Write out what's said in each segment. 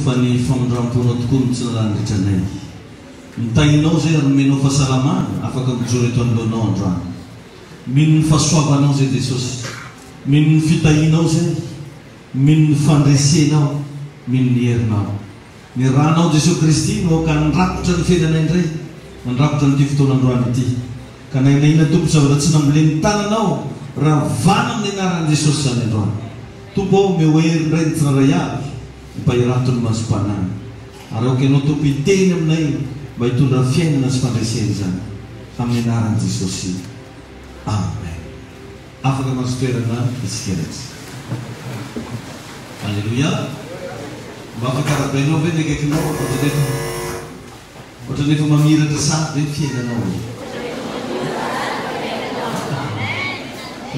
fany famondram-pona tokoa ny tsy narandritra nay. Mitainao zay ary menao fahasalamana afaka mijoro eto anoloanao androany. Mino ny fahasoavanao zay Jesosy. Mino ny fitahinao zay. Mino ny fandresenao. Mino ny herinao. Ny ranao Jesosy Kristy no ka nirakotra ny fiainana indray. Nirakotra nyity fotoana androany ity. Ka nainahina tompo zavatra tsy namboleny tananao raha vana amin'ny anaran'i Jesosy zany androany. Tompo meo hery indray ny tsiraray avy. Mpahiratony masom-panana. Ary aoka ianao tompo hiteny aminay mba hitondra fiainana sy fandreseny zany. Amin'ny anaran'i Jesosy. Amen. Afaka masotoerana isika rehetra. Alleluia. Mba afaka arabainao ve ny akaikinao ohatran'ny efa mamiratra sady ve fiainanao.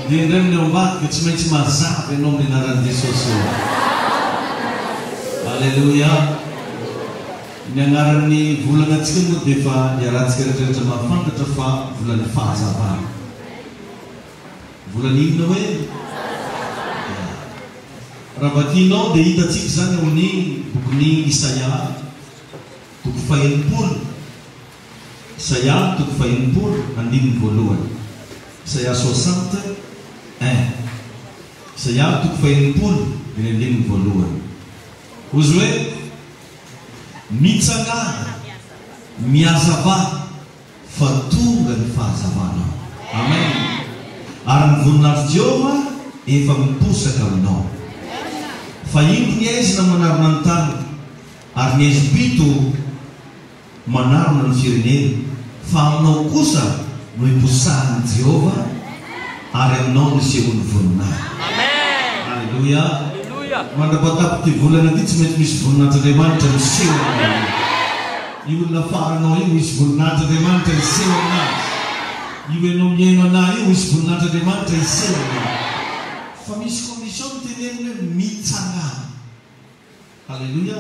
Dia indray amin'ny ambadika tsy maintsy mazava ianao amin'ny anaran'i Jesosy. Alleluia. Ny anaran'ny volana antsika moa dia efa iarahantsika rehetrarehetra mahafantatra fa volana fahazavana. Volana inona hoe? Raha vakianao dia hitantsika zany ao amin'ny bokin'ny Isaia toko faha-enipolo. Isaia toko faha-enipolo andininy voalohany. Isaia 61. Isaia toko faha-enipolo dia andininy voalohany. Ozy hoe mitsangana miazava fa tonga ny fahazavana. Amen. Ary ny voninahitry Jehova efa miposaka aminao. Fa ino ny aizina manarona ny tany ary ny Ezipito manarona ny firenena. Fa aminao kosa no iposahan'i Jehova ary aminao no isehon'ny voninahitra. Alleluia. Mandrapatapo ty volana ty tsy mety misy voninahitry'Andriamanitra miseho aminazy. Io olona faranao io misy voninahitry'Andriamanitra miseho aminazy. Io ianao miaino anahy io misy voninahitry'Andriamanitra miseho aminazy. Fa misy condition teneniny hoe mitsangana. Alleluia.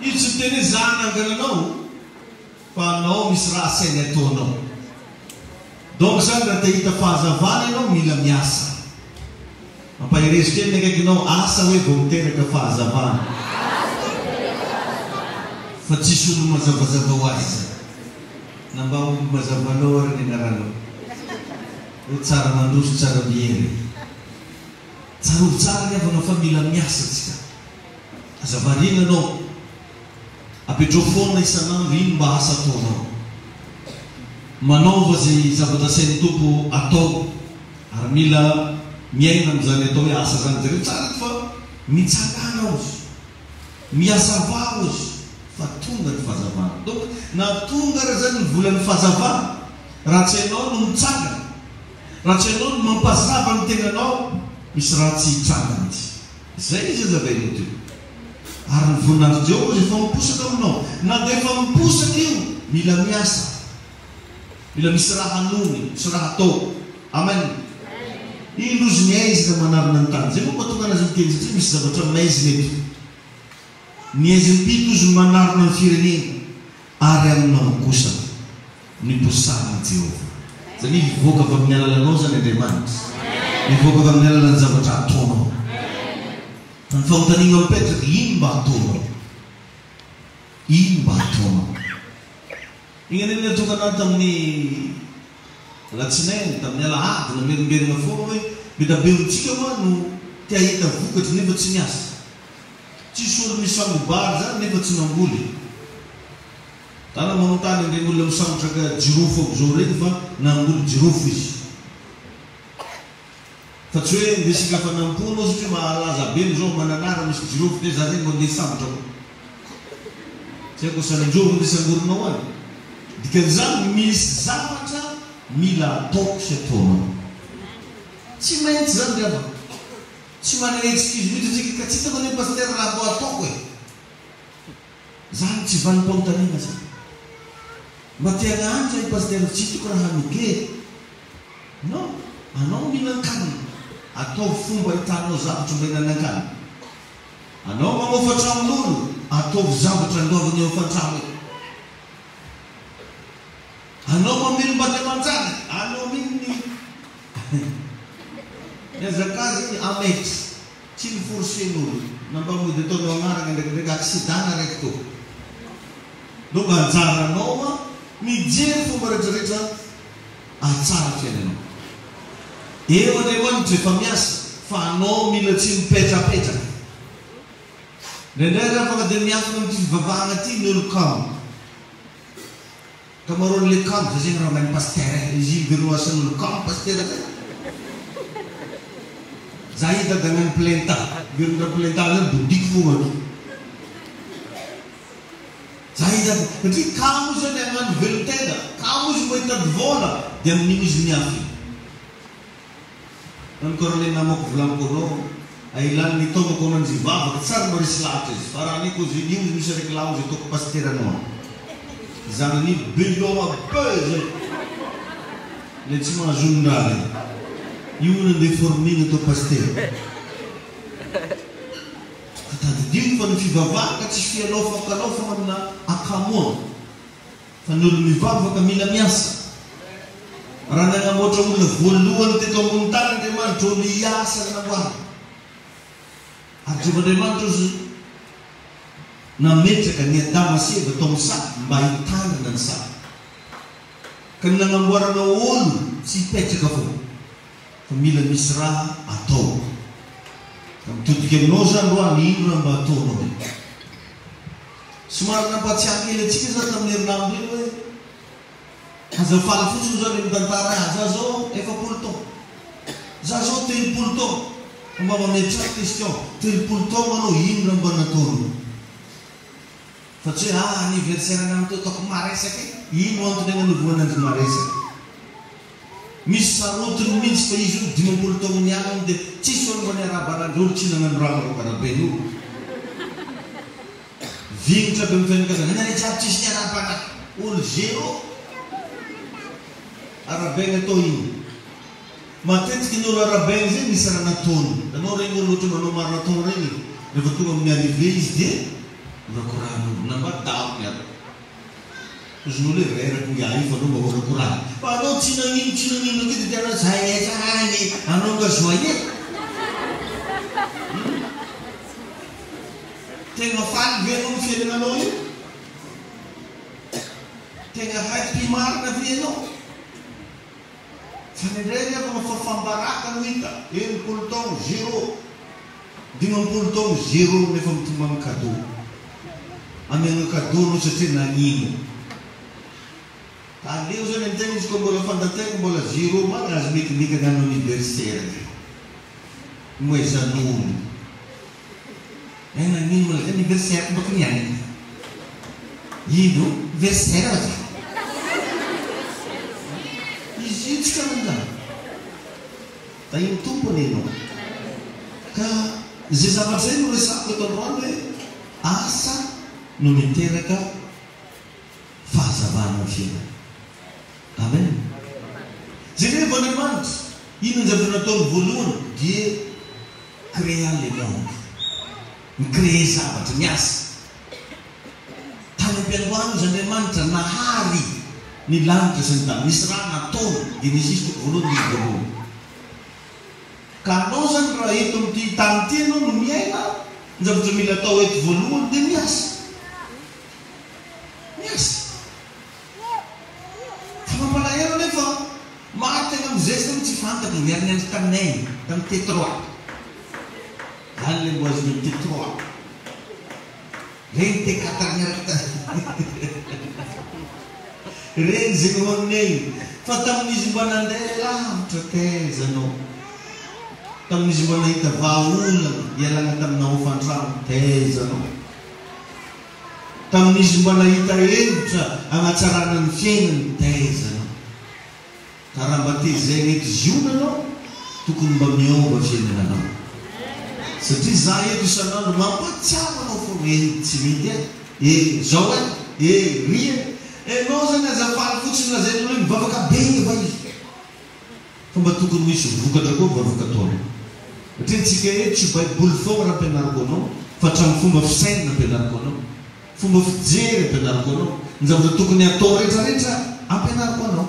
Io tsy miteny zany angananao fa anao misy raha sainy ataonao. Donc zany raha te hita fahazavana ianao mila miasa. Mampahirezo kely akaikinao asa hoe vao miteraka fahazavana. Fa tsisy olo mazavazava ho azy. Na mba olo mazavanao ary ny anaranao. Hoe tsara mandroso tsara mihery. Tsara olo tsara ny avanao fa mila miasa tsika. Azavarina anao. Apetrofona isanandro ino mba asa ataonao. Manaova zay zavatra sain'ny tompo atao. Ary mila miaina amin'izany atao hoe asa zany zareo tsara fa mitsangana ozy. Miazava ozy. Fa tonga ny fahazavana. Donc na tonga raha zany ny volan'ny fahazavana. Raha tsy hainao no mitsangana. Raha tsy hainao no mampazava ny tenanao. Misy raha tsy hitsangana izy. Zay izy azavainao teo. Ary ny voninahitry Jehova efa miposaka aminao. Na dia efa miposaka io, mila miasa. Mila misy raha hanony, misy raha atao. Amen. Ino izy miaizina manarona ny tany. Zay moa mahatonga anazy miteny satria misy zavatra maizina eto. Ny Ezipito izy manarona ny firenena. Ary aminao kosa niposahana Jehova. Zany mivoaka avy amin'ny alalanao zany Andriamanitra. Mivoaka avy amin'ny alalan'ny zavatra ataonao. Ny fanontaniana mipetraka ino mba ataonao? Ino mba ataonao? Inganeny natonga anaty tamin'ny latsinainy, tamin'ny alahady namerimberina foana hoe metabeontsika moa no tia hita vokatry nefa tsy miasa. Tsisy olo misambobary zany nefa tsy namboly. Tana manontany ireny olona misambotraka jirofo ako zao reny fa namboly jirofo izy. Fa tsy hoe ndesika fa nampono satria mahalaza be zao mananara misy jirofo dia za zany mandeha sambotra ko. Tsy haiko sananjoro ndesangoronao any. Dikan'izany misy zavatra mila ataoko sy ataonao. Tsy maintsy zany rehefa. Tsy manana excuse mihitsy atsika ka tsy hitako ny paster raha mbo ataoko e. Zany tsy vanim-panontaniana zany. Mba te hagnanja i paster tsy hitako raha hanoge. Non, anao minan-kanina. Atao fomba hitanao zavatra mba hinan-kanina. Anao mamofa tramon'olo, ataovy zavatra andoavany eo fan-trano. Anao mamino mba manjana, anao mino ny azakazy ametry. Tsy ny forcen'olo. nampamody ataonao agnarana ndraikindraiky accident raiky to no mba anjaranao mijery fomba rehetrarehetra atsara fiainanao. Eo Andriamanitra efa miasa fa anao mila tsy mipetrapetraka. Ndraindray afaka dia miafina amin'ity fivavahana ty ny olo kamo. Kamaroan'le kamo zay zegny raha magnano pasteur izy vero asan'olo kamo pasteur zay. Za hita da magnano plainta, verondra plainta zany bodiko fogna. Za hita satria kamo zany agnano velotena, kamo izy mbo hitady vola dia amin'igny izy miafy. Nany koa raha le namako volaniko anao ailan'ny nitaovako ananjy vavaka tsara marisy lahatra izy fa raha ny koa izy io misy réclame izy ataoko pasteur anao zany ny beloma be zay le tsy mahazonondraha io nandeha formigny atao pasteur fatadidio fa ny fivavaka tsy fialaofakanao fa amina akamoa fa ny olo mivavaka mila miasa. Raha nanamboatra olona voalohany teto ambony tany Andriamanitra olo hiasa namboarina. Ary Jehovah'Andriamanitra ozy nametraka ny Adama sy Eva tao amin'ny saka mba hitandrina ny saka. Ka ny nanamboarana olo tsy hipetraka foana fa mila misy raha atao. Ka mitodika aminao zany roany ino raha mba ataonao. Somary nampatsiahy kely atsika zany tamin'ny herinandro io hoe azafaly fotsiny zao le mitantara za zao 70 taona, za zao 30 taona. Mba mametra question 30 taona anao ino raha mba nataonao. Fa tsy hoe anniversaire anao tao ataoko maresaka ino antony agnanaovana an'andry maresaka. Misy sarotiny mihitsy fa izy io 50 taona niany dia tsisy olo mba niarabanandro olo tsy nanano raha marokarabeny io. Vingotra be mifianakazana nany jiaby tsisy niarabana olo zero. Arabegna atao ino? Matetiky ny olo arabegna zay misy raha nataony. Anao regny olo ohatra manao marathon regny rehefa tonga amin'ny arrivé izy dia mirakoran'olo nambadao miaraka. Izy n'olo hoe reraka miahy fa anao mba horakorana. Fa anao tsy nanino akety dia anao zay anao nga joyeux. Tegna faly ve anao ny fiainananao io? Tegna happy marina ve anao? Fa nindray afa mafafambaraka no hita 70 taona zero 50 taona zero nefa mitomba amin'ny cadeau. Amiagna cadeau no satria nanino. Aleo zany antegna izy koa mbola fantantegna mbola zero mana azy metimety hagnano anniversaire zay. Moe zan'olo. Nanino mbola anniversaire mbako niany. Ino? Versaire azy. Izy tsy karan'izany. Da ino tompony ianao. Ka zay zavatra zay no resako eto androany hoe asa no miteraka fahazavana fiainana. Amen. Zay rehefa Andriamanitra ino ny zavatra nataony voalohany dia créer le monde. Micréer zavatra miasa. Tany am-pianoana izy Andriamanitra nahary ny lanitra sy ny tany. Misy raha nataony Genesis voalohany izy voalohany. Ka anao zany raha eto amin'ity tany ity anao no miaina, ny zavatra mila atao eto voalohany dia miasa. Miasa. Fa mampalahelo nefa maro tegna amin'izay sy tsy fantako niariniandry taminay tamin'ny T3. Zany le mbo azy ny T3. Regny T4 niaraka regny zay hoaninay. Fa tamin'izy mba nandeha lavitra taiza anao. Tamin'izy mba nahita vahaolana ialana taminao fan-trano taiza anao. Tamin'izy mba nahita hevitra hanatsarana ny fiainany taiza anao. Ka raha mba tezay eto ziona anao tokony mba miova fiainananao. Satria za eto isan'andro mampatsiaro anao foana tsy mety zao ria anao zany azafaly fotsiny raha zay hoe mivavaka be efa izy. Fa mba tokony misy vokatra koa mivavaka ataona. Satria tsika eto tsy baiboly foana raha ampianariko anao fa hatramin'ny fomba fisainana ampianariko anao, fomba fijery ampianariko anao, ny zavatra tokony atao rehetrarehetra ampianariko anao.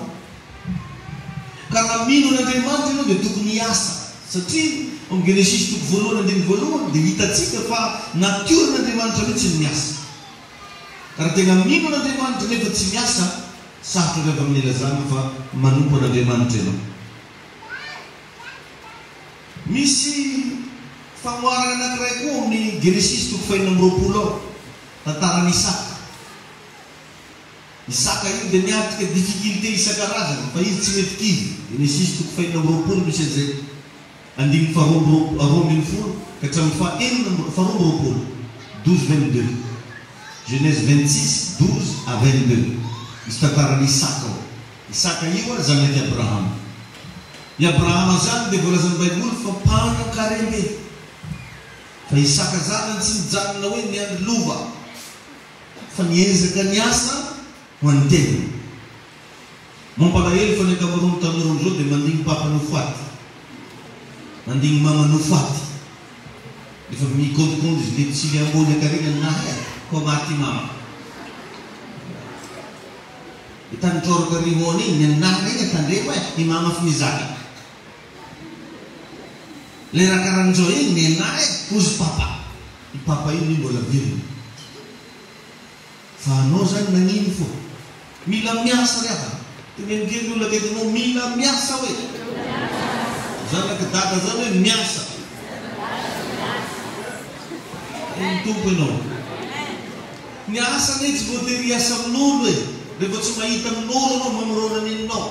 Ka raha mino n'Andriamanitra ianao dia tokony hiasa Satria amin'ny Genesis toko voalohany andiny voalohany dia hitantsika fa natior'Andriamanitra mihitsy ny miasa. Raha tena mino n'Andriamanitra nefa tsy miasa, sarotra avy amin'ny ilazana fa manompo an'Andriamanitra ianao. Misy famoarana anankiray koa amin'ny Genesis toko 4:20 ao, tantaran'i Isaka. Isaka io dia niatrika difficulté isan-karazany fa izy tsy mety kivy. Genesis toko 4:20 misy an'izay. Andiny faharoa-ambin'ny-folo ka hatramin'ny faharoa-ambin'ny-roapolo 12:22. Genèse 26, 12 à 22. Misy tantaran'i Isaka ao. Isaka io zanak'i Abraham. I Abraham zany dia voalazan'ny Baiboly fa mpanan-karembe. Fa Isaka zany tsy nijanona hoe niandry lova, fa niezaka niasa ho an'ny tena. Mampalahelo fa ny ankamaroany tamin'ireo zao dia mandigny papa nofoaty, mandigny mama nofoaty. Efa mikondokondo izy le tsy ambony akaregna nahay ko maty mama. Itantroraka rihona igny ny nahy regny tandremo ny mama fa mizaka. Le raha karan'izao igny ny nahy ozy papa. I papa iny mbola virina. Fa anao zany nagnino fo. Mila miasa rehefa. Tenenigeny olona akaikinao mila miasa hoe. Zanaka dada zany hoe miasa. Ny tompo ianao. Ny asa ny tsy voatery asa amin'olo hoe. Rehefa tsy mahita amin'olo anao mamorona ninao.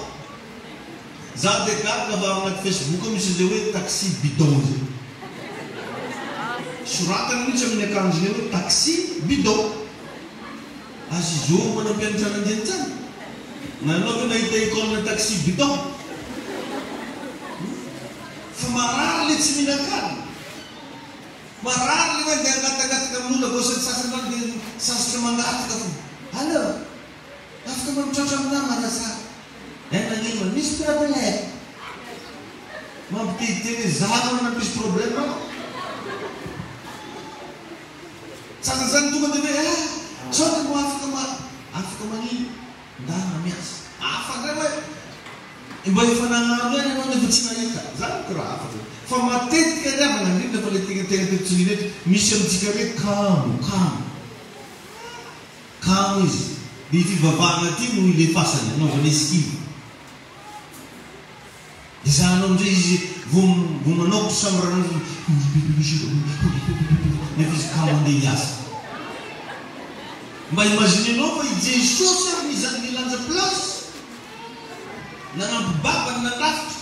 Za dia gaga va anaty Facebook misy ilay hoe taxi bidon zay. Soratany mihitsy amin'ny akanjony hoe taxi bidon. Azy izo manam-pianatra nandiany zany. Na ianao hoe nahita école taxi bidon. Fa marary le tsy mihinan-kany. Marary le hoe dia angatagatika amin'olona gosany sasany rano dia sasatra mangatika fo. Alors, afaka mamitratra aminah marasa. Nagnino misy problème. Mampitehiteny zaho na misy problème ao. Tsaka zany tonga dia hoe tsaka mo afaka magnino ndana miasa. Afaka hoe mba efa nagnano eny anao nefa tsy nahita. Zany ko raha afaka. Fa matetika nefa nagnino fa le tegna tetsininy eto misy amintsika hoe kamo izy. Dia fivavahana ty no ilefasany anao zany esquive. Dia zahanao amin'izay izy vao manao samy rano nefa izy kamo andeha hiasa. Mba imaginenao fa i Jesosy ary mizany nilanja place nanampy babany nanafitra.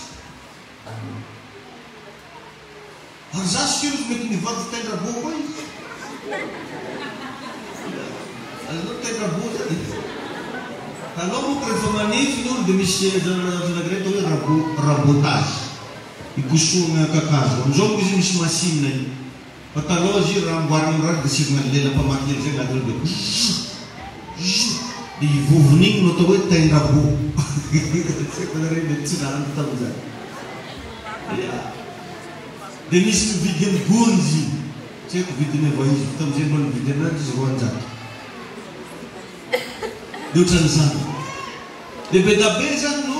Ary za siro mety mivady tendra-bo koa izy. Alonao tendra-bo zany. Taloha moa rehefa manify ny olo dia misy anankiray atao hoe rabotage. Ikosoana kakazo. Amin'izao izy misy machine iny. Fa taloha izy raha amboarina raha dia sirina lela-pamakely zay agnaty reo dia ivovony igny no atao hoe tendra-bo. Tsy narano tamin'izany. Dia misy mividy amin'ny gony izy. Tsy haiko vidiny avao izy. Tamin'izay mbola mividy anazy izy 400. Dia ohatran'izany. Dia be da be zany no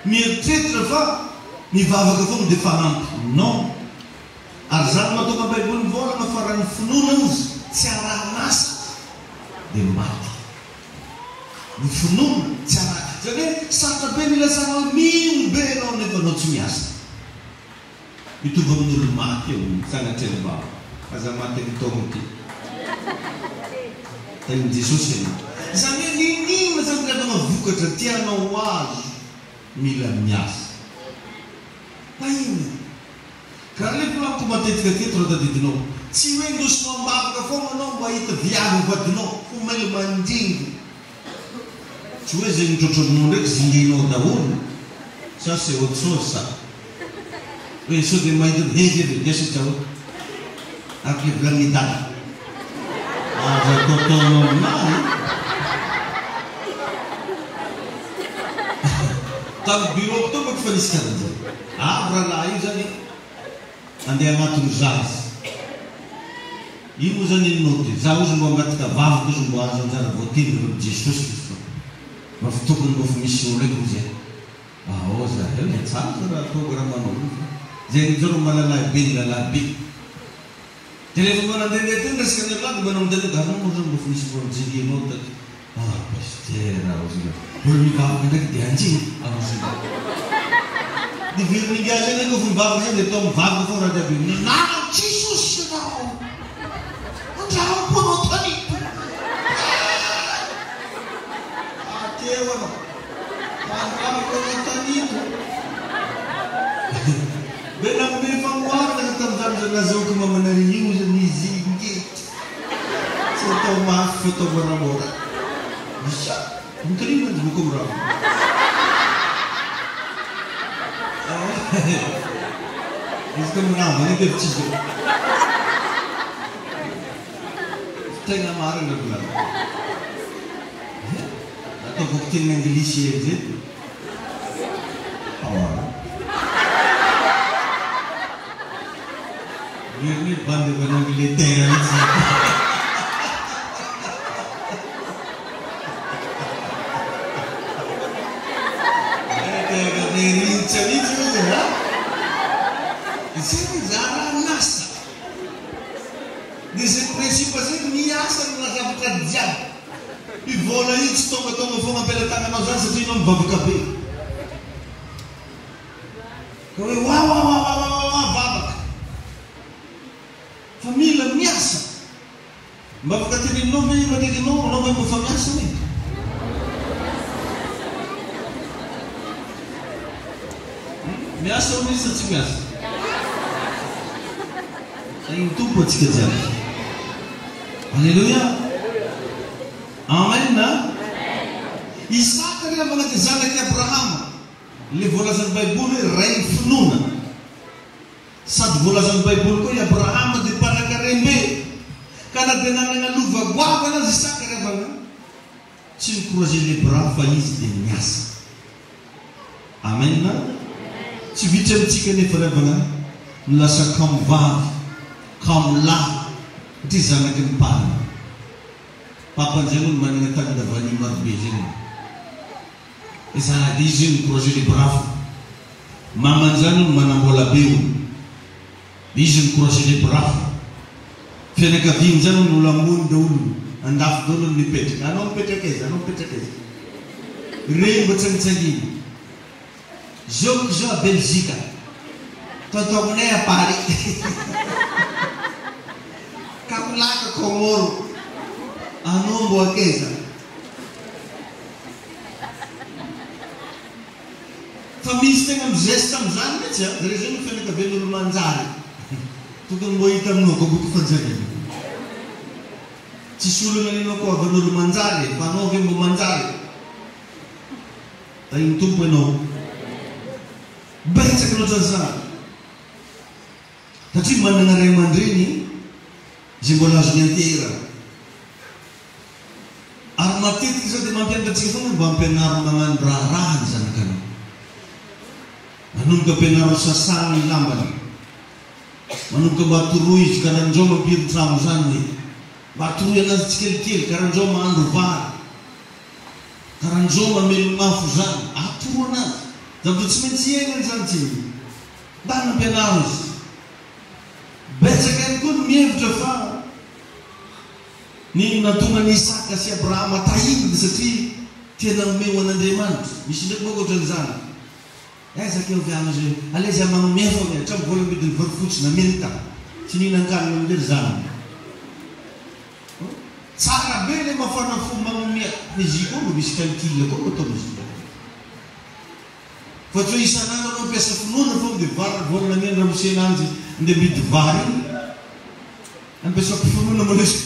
mieritreritra fa mivavaka foana dia fanampy. Non. Ary zany mahatonga Baiboly mivolagna fa raha ny finoana izy tsy arahan'asa dia maty. Ny finoana tsy araha. Zany hoe sarotra be milazana hoe mino be ianao nefa anao tsy miasa. Mitovy amin'olo maty eo sanatrany vava. Aza maty amin'ny taogno ity. Tain'i Jesosy ianao. Zany hoe ninona zany rehefa vokatra tianao azo mila miasa. Paino. Ka le volaniko matetika teto raha tadidinao. Tsy hoe ndosinao ambavaka foana anao mba hita viavy vadinao. Ho mele mandingo. Tsy hoe zay nitrotronao ndraiky zingenao daholo. Ça c'est autre chose ça. Hoe sao dia mahita hezevy dia satria hoe ary le volanidana. Aza ataonao aminahy. Tamin'ny bureau tao fa nisy karan'izay. Rahalahy io zany andeha agnatin'ny zazy. Ino moa zany noty. Za ozy mbo agnatika vavaka ozy mbo azo anjara voateny ro Jesosy izy. Mba fitokony mbo fa misy olo eky ozy. Ao za eo tsara raha ataoko raha manao. Jadi juru malalai bin lalabi. Jadi mana dendetin reskan lagi mana dendet karena mungkin bukan sebuah jadi nota. Pasti harus juga. Bermika kita dianjing harus juga. Di film ini aja nih kau bagusnya di tom bagus orang ada bin. Nah, Jesus tahu. Tahu pun otak itu. Kecewa. Tahu pun otak itu. Benang benang war dengan teman-teman jenazah ke memenari news ni zingit. Foto maaf foto berapa bisa. Mungkin ini bukan berapa. Ini kan menang, ini kecil. Tengah marah nggak bilang. Atau bukti yang delisi aja. Awal. Ini bandu bandu militer aja. Tega beri cari juga. Ini jarang nasta. Di prinsip asal ni asal nak bekerja. Di bola itu tong foma pela tangan nós se tu não vai caber. Kau baba. Família miasa. Mbak kata ni no me bagi no me família sini. Miasa ni setiap. Saya itu buat sekejap. Haleluya. Amen na. Isaac era mga kasama ni Abraham. Livola sa Bible rei fnuna. Sad bola sa Bible ko Abraham di para karembe. Kana denang nga luva gwa na Isaac era bang. Cinco ele brava is de nyas. Amen na. Si vitem tikene fara bang. Lasa kam va. Kam la. Di sana kempan. Papa jangan mengenang davani marbejin. Isana dijin projet de bravo. Mama jangan manabola beu. Dijin projet de bravo. Fena ka vim jangan ulangun dulu. Andaf dulu ni pet. Anon pet ke. Rei bacang cagi. Jok Belgica. Toto ne apari. Kapula ka Komoro. Ano buat kesa? Família tem gestam zanne já, derejando fene cabelo no manzari. Tu kan boi tam no ko buku fajari. Cisulu ngani no ko no manzari, pano ke bu manzari. Tayin tumpo no. Baik sekali saja. Tapi mendengar yang mandrini, jembola nyantira. Armatit kisah di mampian kecil pun bampen narumangan rarahan sana kan. Manun ke penaruh sasang lamban. Manun ke batu ruis karan joma bir tramusan. Batu yang nasi kecil karan joma anduvar. Karan joma mil mafuzan. Aturan. Tapi cuma siang sanci. Dan penaruh. Becakan kun mief jafar. Ni natungan Isaac kasi Abraham tayin di seti tiada mewan andeman misidak mogo tanzan. Sa kau kaya masih alih zaman mefo ni cam boleh bidul berfuts na minta sini nangkan mendir zan. Sara bele mafana fu mamia ni jiko mo biskan kilo ko to mus. Fatwa isana no pesa funun fu de var vol na ngel ramse nanzi de bid vari. Ang pesa funun na mo lesi.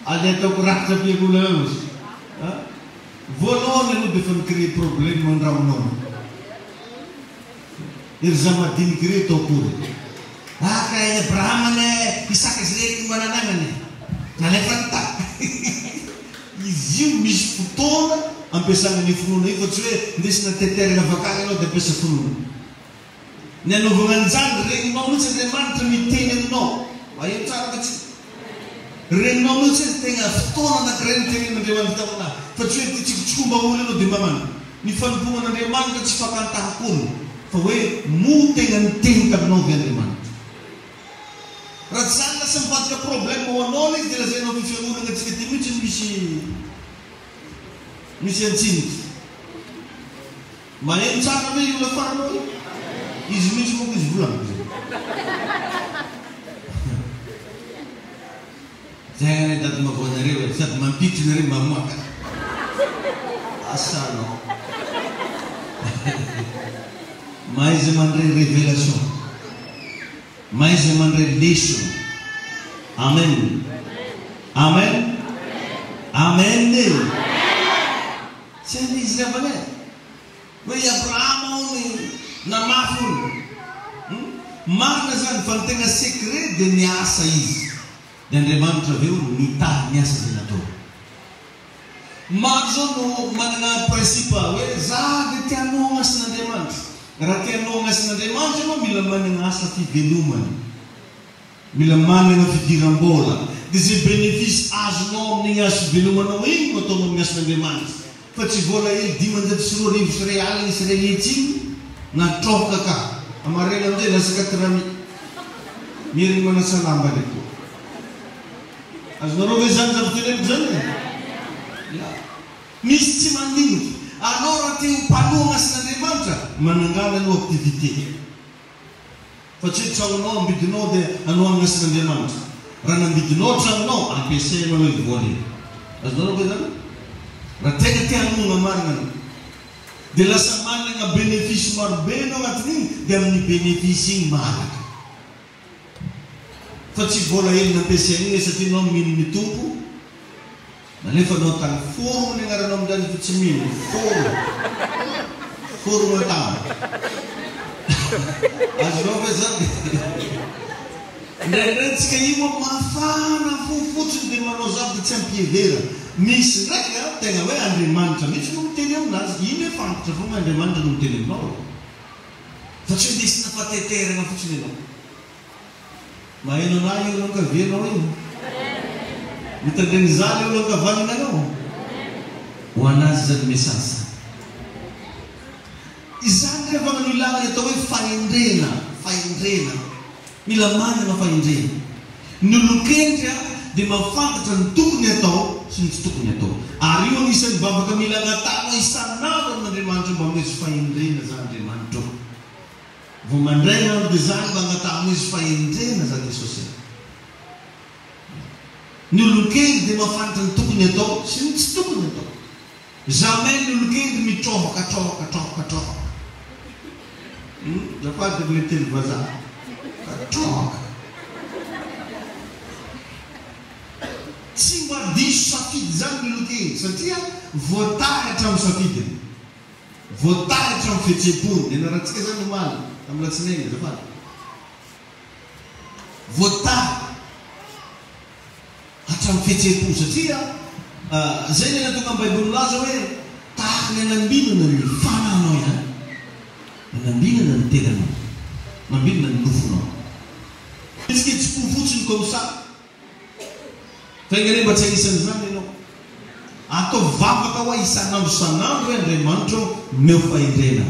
Ada tu kerak tapi gulus. Volon itu defend kiri problem menramnon. Irzama din kiri tokur. Kaya Abraham ne bisa kesini mana nama ne? Nalefanta. Iziu mis futona ampesang ni funun itu cue dis na teter na vakang no de pesa funun. Neno vonganzan ring mau se mantra mitene no. Ayo cara kecil. Renome se tenga futona na krente ni dewan tamana. Facet ti cuba ulo no de maman. Ni fan bunga na de man ka cifakanta pun. fa hoe motegna ny teny taminao Andriamanitra. Raha tsy zany lasa mivadika problème ho anao izy dia lazainao ny fiangonana antsika ty mihitsy misy antsinitra. Maheno tsara hoe io lafaranao io. Izy mihitsy moa izy volana. Zay dady mavoanareo sady mampitry nareo mamoaka. Asanao. Maiza mandray révélation. Maiza mandray leçon. Amen. Amen. Amen. Zay izy ravana. Hoe Abrahama ony namafony. Marina zany fa ny tegna secret dia niasa izy. Dia Andriamanitra aveo nitahy niasa zay natao. Maro zao no manana principe hoe za dia tianao asan'Andriamanitra. Raha tianao asan'Andriamanitra ianao mila manana asa fivelomany. Mila manana fidiram-bola. Dia zay bénéfice azonao amin'igny asa fivelomanao igny no ataonao amin'ny asan'Andriamanitra. Fa tsy vola hely 504 sy ray alina sy ray hetsy igny na troka ka. Amarena amin'izay lasa 4 miriny manasalamba ilay koa. Azonareo hoe zany zava-teneniko zany e? Misy tsy mandinika. Anao raha te ho mpanoha asan'Andriamanitra, manangana anao activité. Fa tsy hoe tragnonao ambidinao dia anohana asan'Andriamanitra. Raha nambidinao tragnonao, ampiasainao hoe vola. Azonareo hoe zany? Raha tegna te hanohana marina dia lasa manana bénéfice marobe anao agnatin'igny dia amin'ny bénéfice igny malaka. Fa tsy vola hely nampiasain'igny satria anao mino ny tompo. Nefa anao tany foro ny agnaranao amin'izany fa tsy mino. Foro matama. Azonao fa zany. Ndraindray tsika io moa mafana fofotsiny dia manao zavatra tsy ampievera. Misy ndraika tegna hoe Andriamanitra mihitsy no miteny aminazy. Ino hoe fantatra foana Andriamanitra no miteny aminao. Fa tsy hoe desina fahateterana fotsiny ianao. Maheno anahy io lankavianao io. Mitandreny zany io lankavanina anao. Ho anazy zany mesasa. Izany rehefa no ilana atao hoe fahendrena. Fahendrena. Mila manana fahendrena. Ny olon-kendry dia mafantatra ny tokony atao sy ny tsy tokony atao. Ary io anisan'ny bavaka mila natao isan'andro amin'Andriamanitra mba misy fahendrena zany Andriamanitra. Vao mandray andro dia zany mba natao misy fahendrena zany Jesosy. Ny olon-kendry dia mafantatra ny tokony atao sy ny tsy tokony atao. Jamais ny olon-kendry mitrohaka. Zapata vile teny vazaha. Katrohaka. Tsy mba diso safidy zany ny olon-kendry satria voatary hatramin'ny safidiny. Voatary hatramin'ny fihetsem-pony. Ianarantsika zany omaly amin'ny latsinainy zapata. Voatary hatramin'ny fihetsem-po satria zay ny tonga amin'ny Baiboly milaza hoe tahaka ny anambinana ny fananao ihany. Anambinana ny tenanao. Anambinana ny nofonao. Izy tsy fofotsiny comme ça. Faingana mba tsy anisany zany ianao. Atao vavaka hoa isan'andro hoe Andriamanitra meo fahendrena.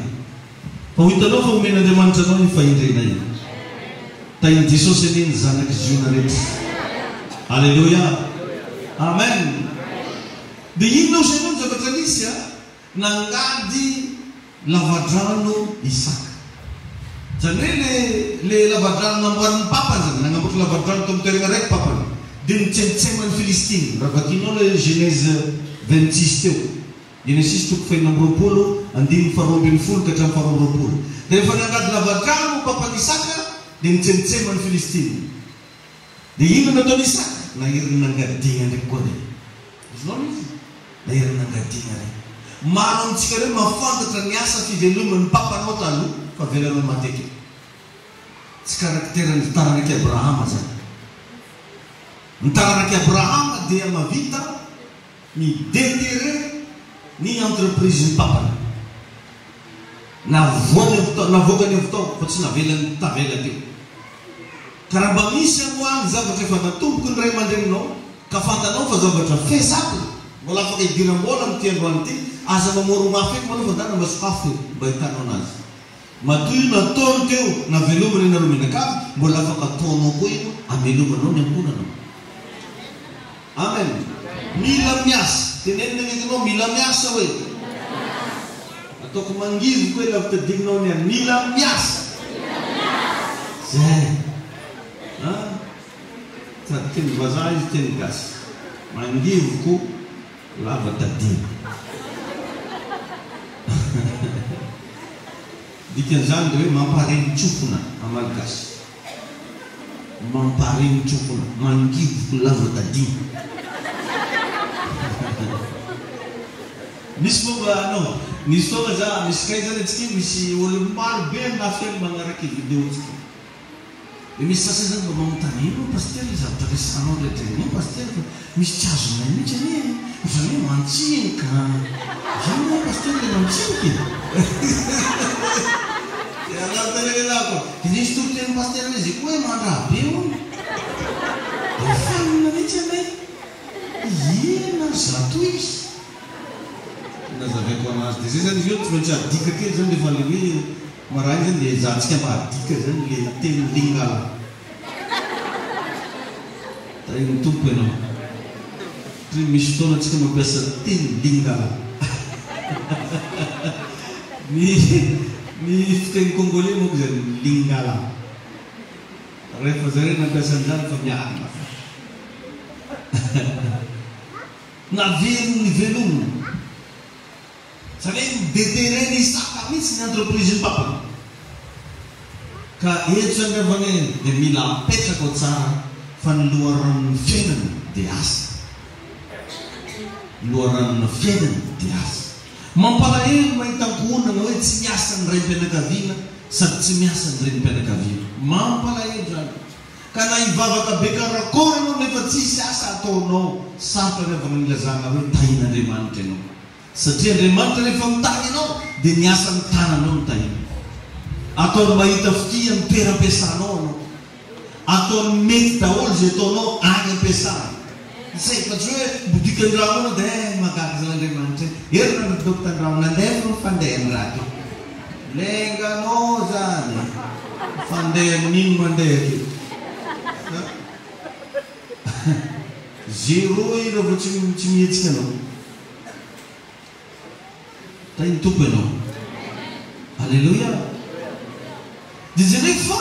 Fa ho hitanao fa omen'Andriamanitra anao ny fahendrena io. Tain'i Jesosy anie ny zanaky ziona rehetra. Alleluia. Amen. Dia inona zay no zavatra nisy nangady lavadrano Isaka. Zany hoe le lavadrano namboarin'ny papany zany. Nanamboatra lavadrano tao amin'ny toerana raiky papany. Dia nitsemitsema ny Filistiny. Raha vakinao le Genèse 26 teo. Genesis 2:20 andiny 2:20 ka hatramin'ny 2:20. Dia rehefa nangady lavadrano papany Isaka dia nitsemitsema ny Filistiny. Dia ino nataony Isaka? Nahiriny nangadina ndraiky koa dia. Izinao izy? Nahiriny nangadina ndraiky. Maro amintsika ireo mafantatra ny asa fiveloman'ny papanao taloha fa velanao matetika. Tsy karakteran'ny taranaky Abrahama zany. Ny taranaky Abrahama dia mavita midéterrer ny entreprise ny papany. Navokany avy tao fa tsy navelany tavela teo. Ka raha mba misy amoany zavatra efa natomboky ny ray aman-dreninao ka fantanao fa zavatra fesaka mbola afaka hidiram-bola amin'ity androany ity aza mamoro mafy eky maloha fa dana mba sokafo mba hitanao anazy. matoy nataony teo navelomana ianareo menakavy mbola afaka ataonao koa ino amelomanao ny amponanao. Amen. Mila miasa. Tenenina ngetinao mila miasa hoe. Ataoko mangivo koa lafa tadignao niany mila miasa. Zay. Sady teny vazaha izy teny gasy. Mangivo ko lava tadigno. Dikan'izany hoe mampareny tsofona amalagasy. Mampareny tsofona. Mangivo ko lava tadigno. Misy momba anao, misy fotoana za misy kay zany atsika misy olo maro be nafely magnaraky vidéo tsika. E misy sasany zany mba magnotany ino pasteur zavatra resanao rehetra ino pasteur misy tsy azonay mihitsy anie zany hoe mantsinika. Zany hoe pasteur le mantsinika. Alatanelelako. Nisy toroteny pasteur izy koa hoe mandrabe hono. Fanina mihitsy anay. Ina zato izy. Nazaveko anazy dia zay zany izy io tsy maintsy adika kely zany rehefa le hoe marainy zany le zantsika mba adika zany le teny lingala. Tainy tompo ianao. Satria misy fotoana antsika mampiasa teny lingala. Ny fiteny congolais moa zany lingala. Rehefa zareo nampiasa an'izany fa miarina fa. Navelogno ny velogno. Zany hoe midetereny Isaka mihitsy ny entreprise ny papany. Ka eto zany revany dia mila apetraka ao tsara fa ny loharanon'ny fiainany dia asa. Loharanon'ny fiainany dia asa. Mampalahelo mahita ankohonana hoe tsy miasa ny raim-pianakaviana sady tsy miasa ny renim-pianakaviana. Mampalahelo zany. Ka na hivavaka be karakory ianao nefa tsisy asa ataonao, sarotra rehefa nilazana hoe tahin'Andriamanitra ianao. Satria Andriamanitra rehefa mitany ianao dia ny asa ny tananao no tahina. Ataony mahita fotia ny toera ampiasanao anao. Ataony mety daholo izay ataonao any ampiasana. Zay fa tsy hoe bodika-ndramo anao dia magaga zan'Andriamanitra. Herina ny dokta-ndramo nandeha no fandeha ny raha. Lenganao zany. Fandeha n'ino mandeha io. Zero ino vao tsy mihetsika anao. Tainy tompo ianao. Alleluia. Dia zay ndraiky fa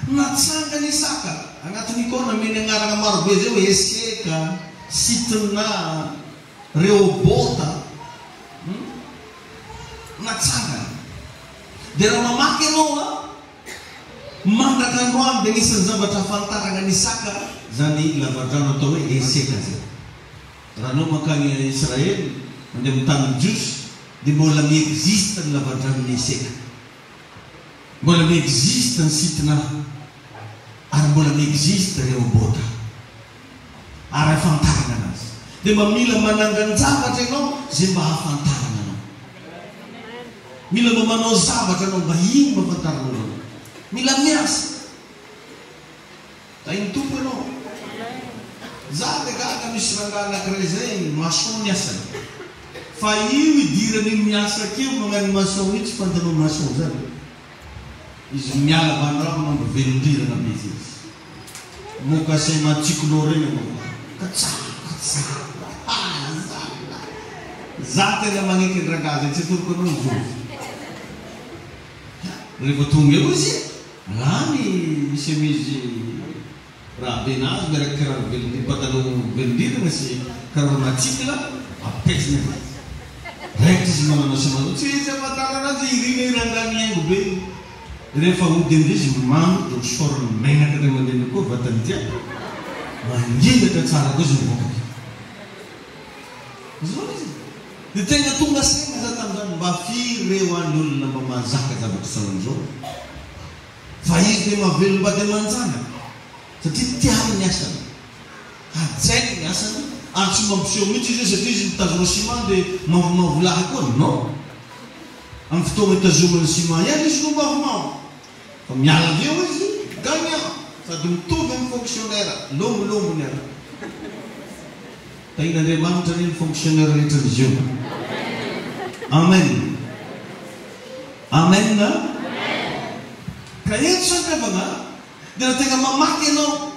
natsanga ny Isaka anatin'ny ikona meny agnarana marobe zay hoe Eseka, Sitna, Rehobota. Natsanga. Dia raha mamaky ianao mandraka androany dia nisany zavatra afantarana ny Isaka zany lavadrano atao hoe Eseka zay. Raha anao makany Israely mandeha amin'ny tany Jiosy dia mbola miexiste ny lavadranon'ny Eseka. Mbola miexiste ny Sitna ary mbola miexiste Rehobota. Ary afantarana anazy. Dia mila manangany zavatra ianao zay mba hafantarana anao. Mila mba manao zavatra anao mba ino mahafantarana anao. Mila miasa. Tainy tompo ianao. Za dia gaga misy rangahy anankiray zay maçon ny asany. Fa io idirany miasa keo magnano maçon io tsy fantanao maçon zany. Izy miala vandramo mambo velondrirana be izy. Moka se matsikolô reny anao. Katsaka. Za tena magneky ny rangahy zay tsy atoroko anao izy. Rehefa tonga eo izy lany chemise raha be nazy miaraka kiraro velondrirana, pataloha velondrirana sy kiraro matsikila apesina. Raikitra izy manana semana tsy izy afantarana azy irina irangany haingo be. Rehefa hody amin'izay izy mamy dia sorony menaka dia mandeha koa vatany tia mangilaka tsara koa izy mivoaka. Zao izy. Dia tena tonga saina za tamin'izany mba firy reo any olona mba mahazaka zavatra saman'izao. Fa izy dia mahavelona mba dia manjana. Satria tiany ny asany. Hajainy ny asany. Ary tsy mampiseho mihitsy izy satria izy mitazona ciment dia mavomavolahy koa. Non. Amin'ny fotoana hitazomana ciment ihany izy no mavomavo. Fa miala avy eo izy gagnant. Sady mitovy amin'ny fonctionnaire. Lombolombo ny ara. Tain'Andriamanitra ny fonctionnaire rehetra izy io. Amen. Amen. Ka eto sandrabana dia raha tegna mamaky ianao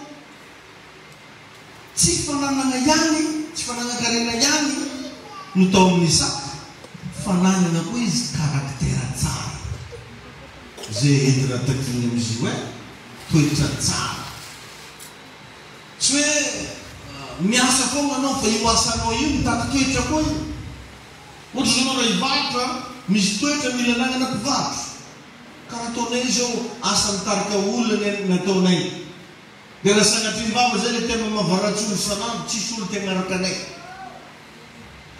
tsy fananana ihany tsy fanangan-karena ihany no tao amin'ny saka fananana koa izy karaktera tsara zay entina takiny amin'izy io toetra tsara tsy hoe miasa foana anao fa io asanao io mitady toetra koa io ohatra zao anao raha hivarotra misy toetra mila nanana mpivarotra karaha ataonay zao asa mitarika olona nataonay dia raha sanatrim-bava zay le tema mavaratsy olo sanandro tsisy olo tegna araka anay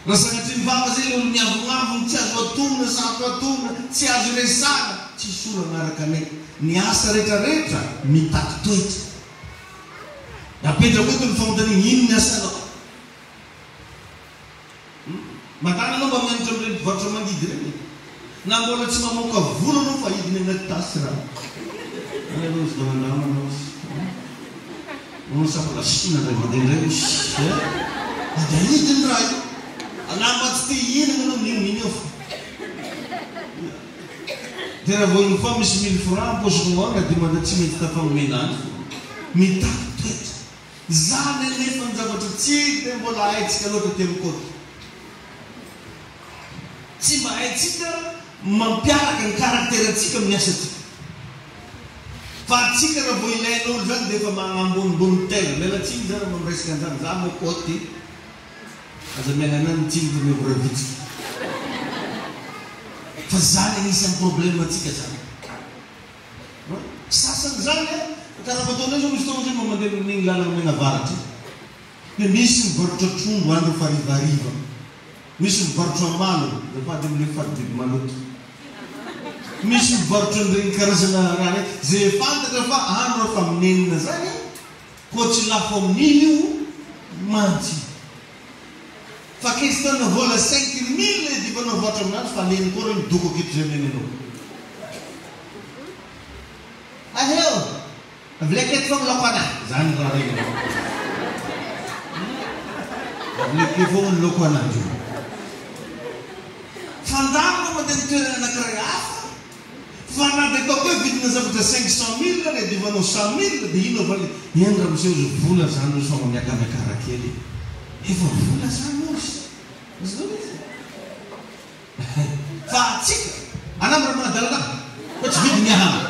raha sanatrim-bava zay le olo miavonavony tsy azo atonona sato atonona tsy azo resana tsisy olo anaraka anay ny asa rehetrarehetra mitaky toetra apetraka koa ny famontaniny ino ny asanao matana anao mba mianatra amin'ireny mpivarotra mangidy reny na mbola tsy mamoaka vola anao fa hidiny anaty tasy raha anao sy domanamana sapalasina ray mandehandray dia hidiny raha io anamba tsy te hihinana anao miniminy eo fa dia raha voainy fa misy 1000 francs posiko ao na dimanda tsy mety tafamomenandro mitaky toetra zany nefa ny zavatra tsy dia mbola haitsika loatra ty amin'ny kôty tsy mba haitsika mampiaraka ny karakteratsika amin'ny asatsika fa atsika raha vao ilain'olo zany dia efa magnambonimbony tena melatsiny zany mamresaka an'izany za mo kôty aza miagnana ny tsiny fa mivoravitsika fa zany anisan'ny problème atsika zany sasany zany karaha fataonay zao misy taona zay mamandeha amin'igny lalana megnavaratra dia misy mivarotra trondro andro fa rivariva misy mivarotra malo dafady amin'le fadidy maloto misy mivarotra an'ireny karazana raha zay fantatra fa andro fa minenina zany koa tsy lafo amin'iny io mantsy fa kestona vola 5000 le divanao mivarotra aminazy fa leny koa reo midoko aketo zay menenao aheo avleketo fa miloko anahy zany raha regny avleke foa miloko anazy fandamina mandeha nitoerana anankiray hafa fa na dia ataoko hoe vidina zavatra 500 000 le divanao 100 000 dia ino avale eny raha miseho zo vola zany io soma miakamiakara kely efa vola zany osy fa atsika anamra manadalana fa tsy vidy miahana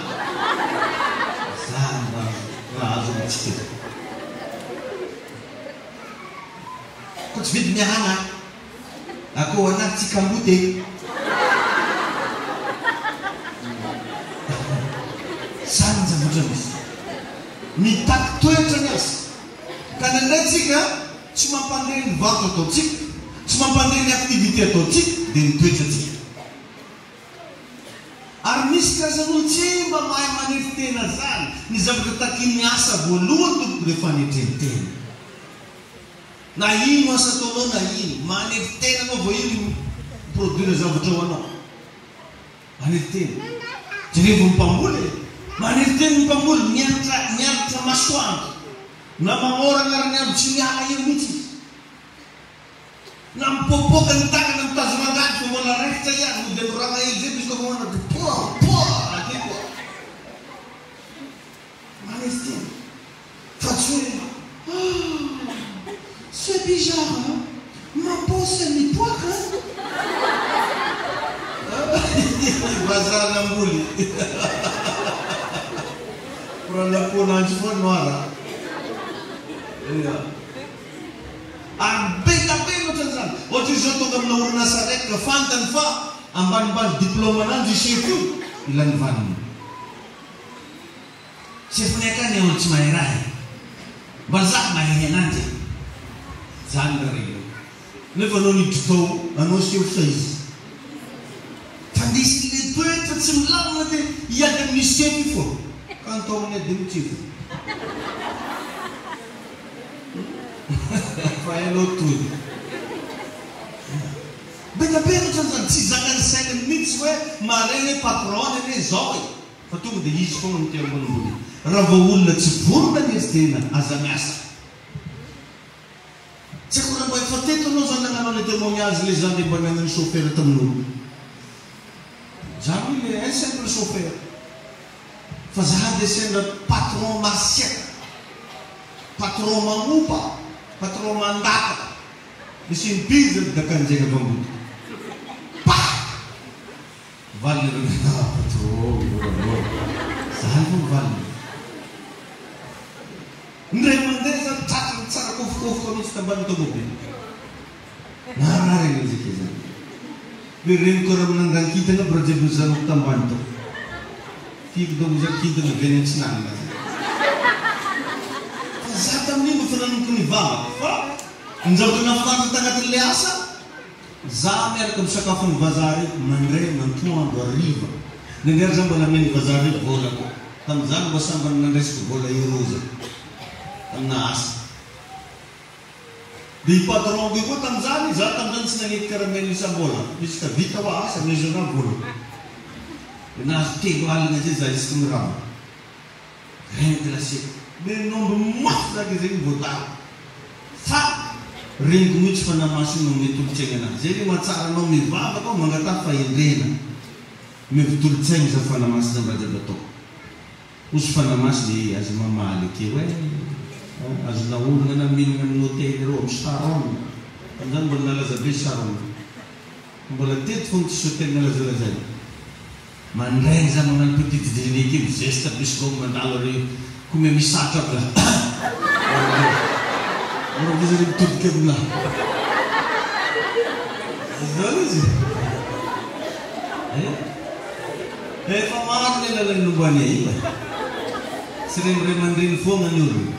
zany raha azo mitsika fa tsy vidy miahana akoho anahy tsy kambote zany zavatra misy mitaky toetra ny asa ka nandraytsika tsy mampandeha ny vato ataotsika tsy mampandeha ny aktivité ataotsika dia nitoetra tsika ary misy karazan'olo tsy mba mahay manefy tena zany ny zavatra takin'ny asa voalohany tompoko dia fanetrenitena na ino asa ataonao na ino manefy tena anao vo ino produire zavatra ho anao manefy tena jerevo mpamboly manefy tena ny mpamboly miaritra masoandro na magnora agnarany andro tsy miala eo mihitsy na mipopoka ny takana mitazo mangady fa mbola raikitra ihany no dia mirana ely zay misy koa manao poa ake koa manefy tena fa tsy hoe c'est bizarre hein? Ma peau c'est mipoaka bazar n'amboly pour la peau n'ange fois noire be ohatrany zany ohatra izy zao tonga amina orinasa raiky ka fantany fa ambanimbany diplôme ananjy chef io ilany vaniny chef ny akany olo tsy mahay raha mba za mahay ananjy zany raha regny nefa anao nidry tao anao seho sa izy fa nisy le toetra tsy milamina dia hiady amin'ny chef io fô ka ny tao amin'ny ady mitsifo fa hainao toy betaperatra zany tsy zakany sainany mihitsy hoe maregny patron ene zao e fa tonga dia izy foana mity ambonimbony raha vao olona tsy vorona ny izy tena aza miasa tsy ako raha mba efa teto anao zany nagnanao le témoignage le zany mba nagnany chauffeur tamin'olo zany le un simple chauffeur fa zaho dia sendra patron masiaka, patron magnopa, patron mandaka, misy mipizana da kanjegna vambota pa valina reo patron zany fo valina ndray mandeha zany tratrany tsara kofokofoka mihitsy tambany tomobily narareny zake zany hoe reny koa raha minandrankintana brajevo zanoko tambany to fiky doko zany kintana veny antsinanina zany fa za tamin'iny mba fa nanomboky ny vavako fa njaoka nafatatra tagnatin'le asa za miaraka misakafo ny vazary mandray mantoandro ariva nandriary za mba nameny vazary volako tamizany mba sambany nandresiko vola eroza tamina asa dia i patron koa tamizany za tamizany tsy nagnety karamely isam-bola misy ka vita ho asa mezona vola nahazo telo alina zay za isika mirano reny klasiko me nombre mafy zaka zay voataro fa reniko mihitsy fa namaso no metolotsaigna anazy zay le mahatsara anao mivavaka ao mangata fahendrena mivitolotsaigna za fanamasina mba jiaby atao osy fanamasy dia azo mamaly akeo azo naolona na milina amin'ny hôtely reo amin'ny saron amizany mbola nalaza be saron mbola tety fo tsisy hôtely nalazalazay mandray za magnano petit déjeuner kely geste bisco mandalo reo koa me misatra aby la izy re mitodika aminahy zany izy efa maro le lalany lombany ai sy renire mandreny foana ny olona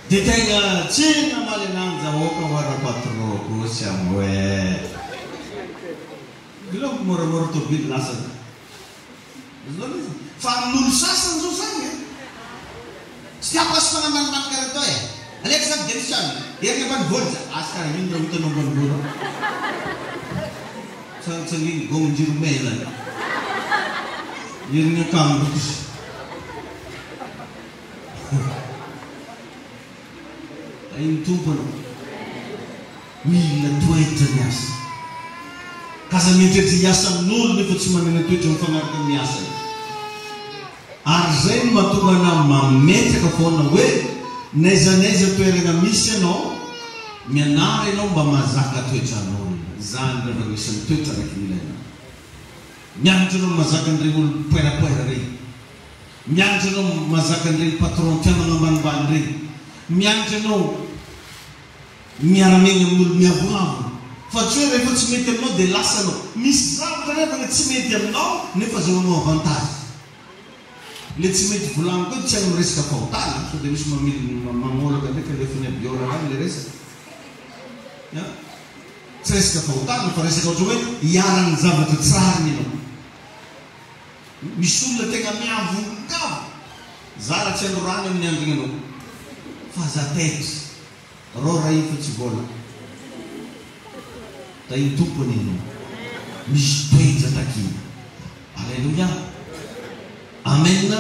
dia tegna tsy namaly anany zahoaka hoara patron kosy amoe iloko moramora tobily lasa zany izy fa amin'olo sasany zao zany tsy tiapasy fanamanimanika karaha atao aleky zany delisiany heriny ambany voly za asy karaha ino raha hitanao ambany voly santsanginy gomonjiro mena heriny akambokosy iny tompona mila toetra ny asa kaza mietretra hiasa amin'olo nefa tsy manana toetra mifanaraka amin'ny asa ary zay no mahatonga ana mametraka foana hoe naizanaiza toerana misy ianao mianara ianao mba mahazaka toetra anao zany rehefa misy toetra raiky milaina mianatra anao mahazaka an'ireny olo poerapoera reny mianatra anao mahazaka an'ireny patron tianana ambanimbany reny mianatra anao miaramegna amin'olo miavoavo fa tsy hoe rehefa tsy mety aminao dia lasanao misy zavatra nefa tsy mety aminao nefa zahoanao avantage le tsy mety volagno koa tsy agny resaka fahotana so dia misy mamolaka ndraiky lefany abiora any le resaka tsy resaka fahotana fa resaka ohatra hoe hiarany zavatra tsarany ianao misy olona tegna miavongavo zara tsy andorany amin'ny andrigna anao fa za tetry ro raha ifa tsy vola da iny tompony ianao misy toetra takina alleluia amen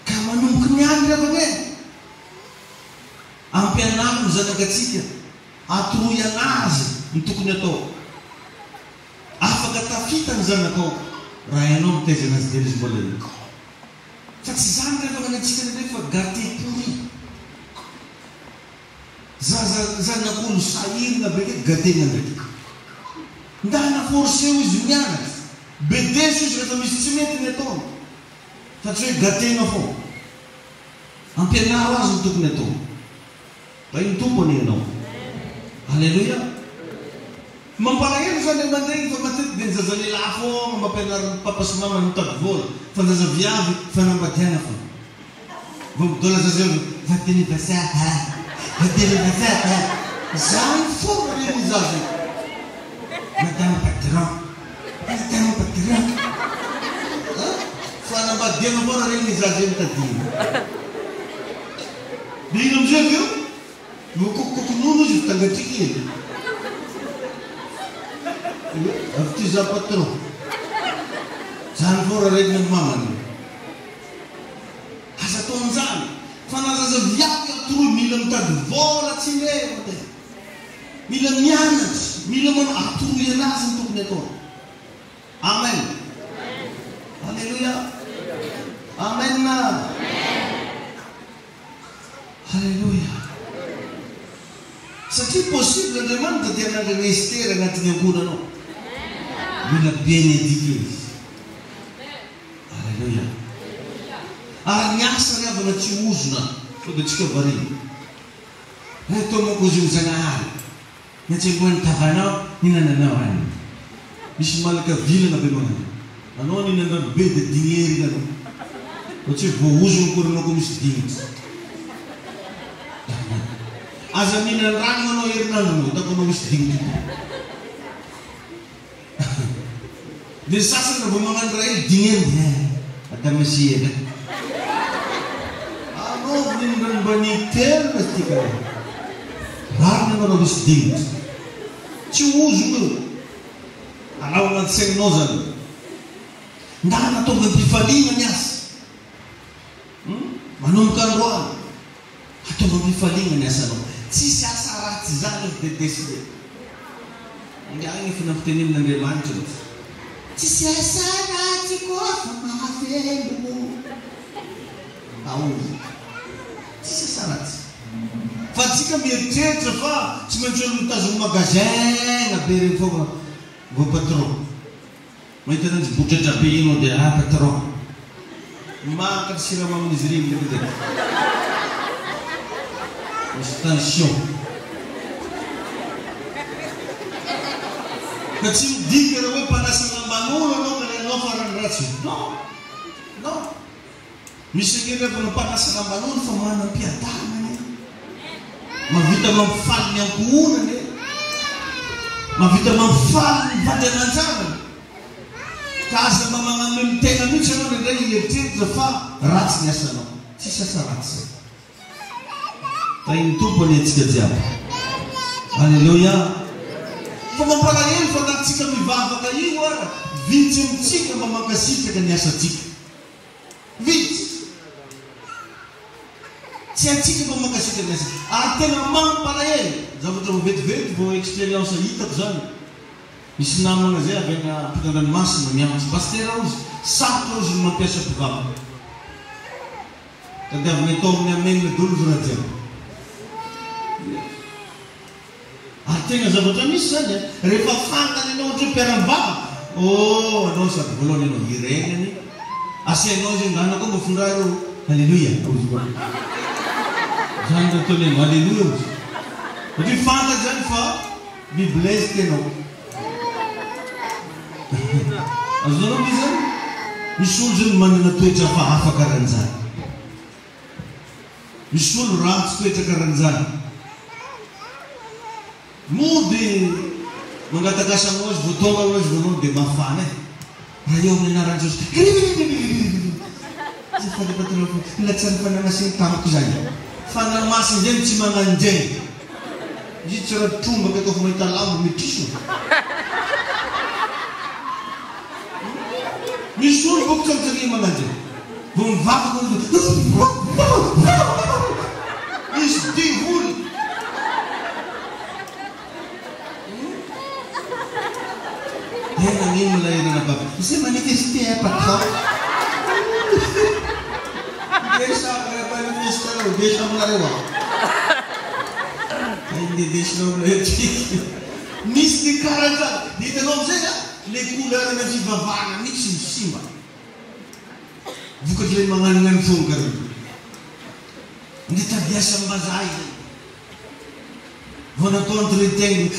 ka manomboky ny any ravane ampianariny zanakatsika atoroy anazy ny tokony atao afaka tafita ny zanakao raha ianao mitaiza anazy dia izy mbola io fa tsy zany rehefa manantsika ndraiky fa gâté pourri zanak'olo sahirina beke gâtena ndraiky ndana forcé izy mianatra be deso izy rehefa misy tsy mety ny ataony fa tsy hoe gâtena fo ampianaro azy ny tokony atao fa iny tompony ianao alleluia mampalahelo zany mandeha fa matety dia nizaza lehilahy fo mampianariny papa sy mama mitady vola fa zaza viavy fanambadiana fo vao midola zaza va d'anniversaire zany fo reny zaza madame patron fanambadiana fo raha reny zaza mitadina dia ino amizay aveo vokokokonono izy vitangatriky ely avy ty za patron zany fo raha reny mamany aza ataon'izany fa nazaza viavy atoroy mila mitady vola tsy lera mila mianatra mila atoroy anazy ny tokony atao amen Haleluya. Amen na. Haleluya. Satria possible Andriamanitra dia nandrana Estera agnatin'ny ankohonanao. Mila benedika izy. Haleluya. Ary ny asa riavana tsy ozona sao dia tsika variana. Atao manko izy io Zagnahary. Ny antsembohan'ny tavanao ninananao any. Misy malaka vilana be manana. Anao ninanano be dia dignery anao. Satria voaozona koranao ko misy dinitra. Aza mihinan rano anao herinandro hitako anao misy dinitra. Dia sasany vao magnano raha dignery. Atamasihana. Anao ninanano mba niterina tika. Rano anao misy dinitra. Tsy ozona. Anao anaty saignao zany. Ndana tonga am-pifaliana ny asa. Manomboka androany. Atonga am-pifaliana ny asanao. Tsisy asa ratsy zany dia deside. Andiagny finampitenen'Andriamanitra. Tsisy asa ratsy koa fa mahafelo. Aozy. Tsisy asa ratsy. Fa tsika mieritreritra fa tsy maintsy olo mitazona magasin be regny foana vao patron. Mahita ananjy botratra be ino dia patron. Maka siramamanizy regny ndraiky. Misy tension. Ka tsy midika raha hoe mpanasa lamban'olo anao ka anao farany ratsy. Non. Non. Misy angely rehefa mpanasa lamban'olo fa manam-piadanany. Mavita mampifaly ny ankohonany. Mavita mampifaly ny vady aman-janany. Ka aza magnamemy tena mihitsy anao indray hieritreritry fa ratsy ny asanao. Tsisy asa ratsy. Tain'ny tompony antsika jiaby. Haleluya. Fa mampalahelo fa natsika mivavaka io ara vitsy amitsika mba mankasitraka ny asatsika. Vitsy. Tsy atsika mba mankasitraka ny asa. Ary tena mampalahelo. Zavatra vetivety vao expérience hitako zany. Misy namana zay avy agny ampitan-dranomasina mianatra pastera ozy. Sarotra ozy no mampiasa mpivavaka. Tadiavina atao amin'ny amenina dolo raha jiaby. Ary tena zavatra misy zany rehefa fantany anao ohatra mpiara-mivavaka. Oh, anao sady voalohany anao hiregnany. Asianao zay ngana koa mba fondra reo. Haleluya. Zany ataony anao haleluya ozy. Satria fantany zany fa biblese tenao. Azonao mi zany? Misy olo zany manana toetra fa hafa karan'izany. Misy olo ratsy toetra karan'izany. Mody mangatakasana azy votonga azy voanao dia mafana. Raha eo amin'ny anaran'ny Jesosy. Zay falepatanao fa latsany fananasiny tamako zany. Fanamasin zany tsy magnanjay. Izy tsy raha trombaka atao fa mahita lambo mitriso. Misy olo boko tsy amintsakiny magnanjay. Vao mivavaka misy divoly. Tena ngino lahirana baba. Você manifesté patron. Deixa manifestar o deixa amarelo. Ainda deixa não leite. Misy ny karazany. Hitanao amizay le couleur na fivavahana mihitsy ny simba. Vokatry le magnanognano foana karana. Nde tabiasa ambazaha izy. Vao natao entretien.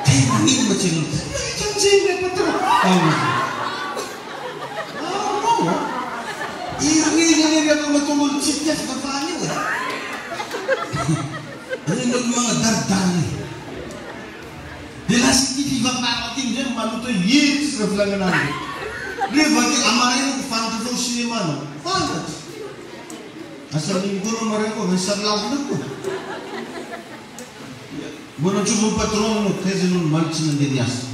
Tena ngino ma tsena. Tanjena patron. Iri-iri ako matungol si Jeff na paano eh. Ano yung mga dardani. Dila si Kiti Vapakatin dyan, maluto years na flangan namin. Di ba, amarin ko fan to cinema no? Fan. Asal linggo no marin ko, may sarlaw na ko. Muna chumong patron no, kasi nung malits ng dinyas.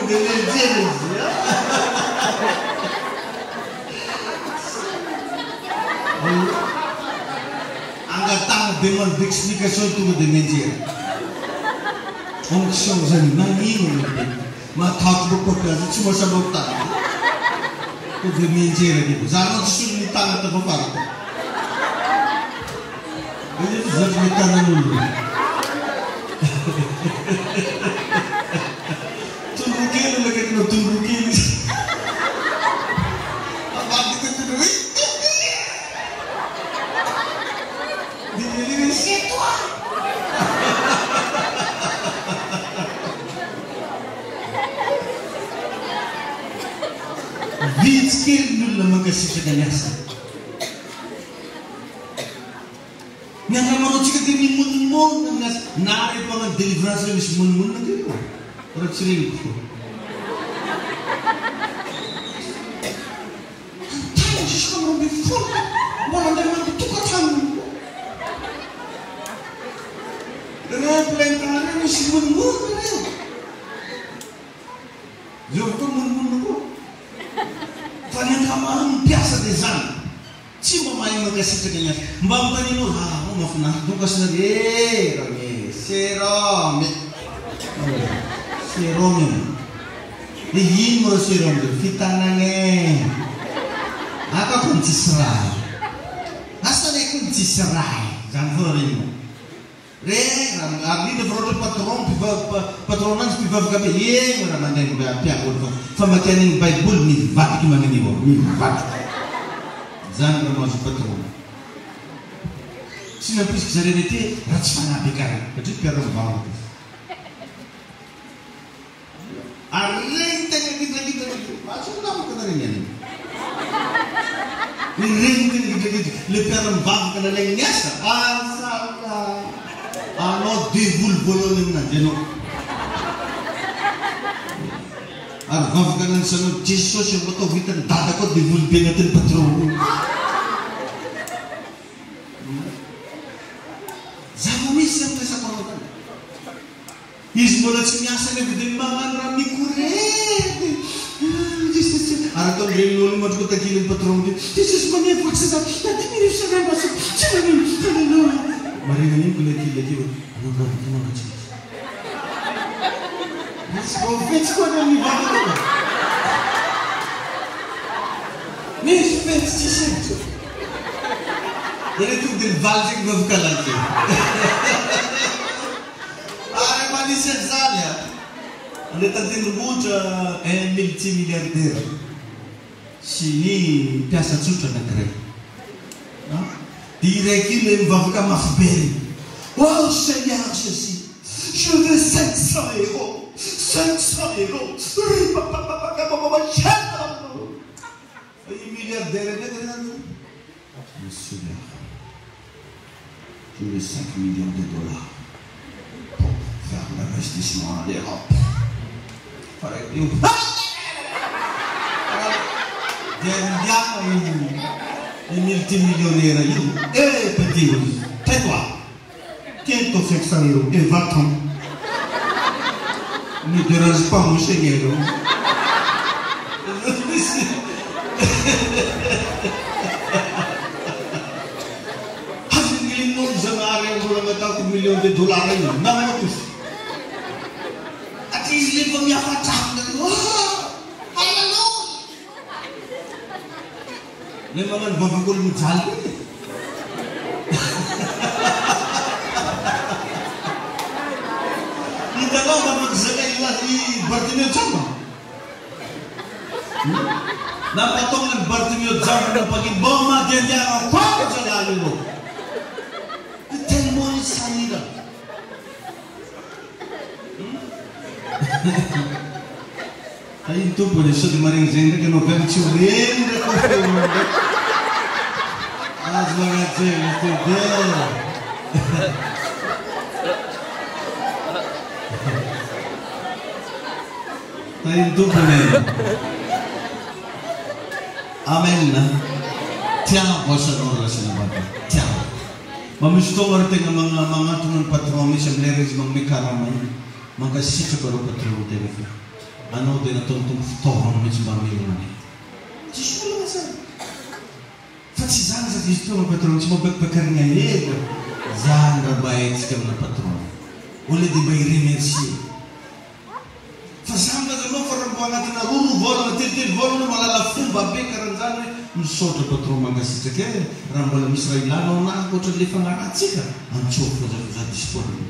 De legends, ya. demanda explicação tudo de mentira. Om que são os animais, mas tá tudo por causa de uma sabotagem. Tudo de mentira aqui. Já não se limita na tua parte. Ele já se limita na lua. Tudo que ele lagi no tudo que ele. Abang kita tudo isso. Ele é tua. Vídeo lama kasih seganasa. Yang kamu cakap ini mun nas nari pangan deliverance ni mun nanti tu. Orang sering tu. Tahu sih kamu before. Malah dengan tukar tangan. Dengan pelantaran ni mun ni. Jom tu mun tu. Fanyan kamarun biasa dezan. Cima main makasih cakapnya. Mbak tadi nur, maaf nak, tu kasih lagi. Rame, seram, seram. Ini mula seram tu. Kita nange. Apa kunci serai? Asal ni kunci serai. Jangan foreign. Abdi defrauded patronan piva kabe ye mana mana yang berapa aku famakian yang Bible ni vat gimana ni boh ni vat jangan bermasuk patron sini habis kesadaran itu racana bikar betul biar orang bawa areng tengah kita masuk nama kena ni ring kita lebih orang bawa kena lagi nyasa asal ano devil bolong na jeno argaf kanan sanu jisso siya to vitan dada ko devil benatin patron zamani siya sa konotan ismola sinyasa ne bidin mangan rami kure jisso araton relol mat ko takilin patron jisso manya faksa tati ni siya na masuk chani Mari ni kulit lagi, anu mana cik? Fix kau dah ni bawa tu. Ni fix cik tu. Jadi tu dia valsing berbuka lagi. Ada manusia zalnya. Ada tadi rubuja multimiliarder. Sini biasa sudah negara. Direct-il va comme affaire. Oh Seigneur Jésus, je veux 500 euros. 500 euros. Milliardaire. Monsieur, je veux 5 millions de dollars pour faire l'investissement en Europe. Les multimillionnaires, petit, tais-toi. Tiens ton 500 euros et va-t'en. Ne dérange pas mon Seigneur. Hasil non jangan yang boleh tahu million de dollars ini, nama itu. Ati ini punya facam dan memang babakul mucal ni. Ini kalau babak sekali lagi bertemu sama. Nampak tu kan bertemu sama pagi bomba dia apa jalan itu. Itu mau saya. Aí tu por isso de marinzinha que não quer te ouvir, as magazinhas, entendeu? Aí tu por aí. Amen. Tiang bosan orang sini bapa. Tiang. Mamisto orang tengah mga tunan patroni sa mleres mga mikaramay. Mga sito karo patroni tengah. Ano din atong tohon mit bamilon ni. Jisu lang sa. Fatsizan sa Kristo mga patroni mo pagpakar niya yego. Zany raha mba haintsika amina patron. Olona dia mba iremercier. Fa zany mazanao fa raha mbo agnatina roa volana telitely volana mahalala fomba be karan'izany hoe misaotra patron mangasitraka raha mbola misy raha ilanao na ohatran'le fagnarahantsika antsofo za disponible.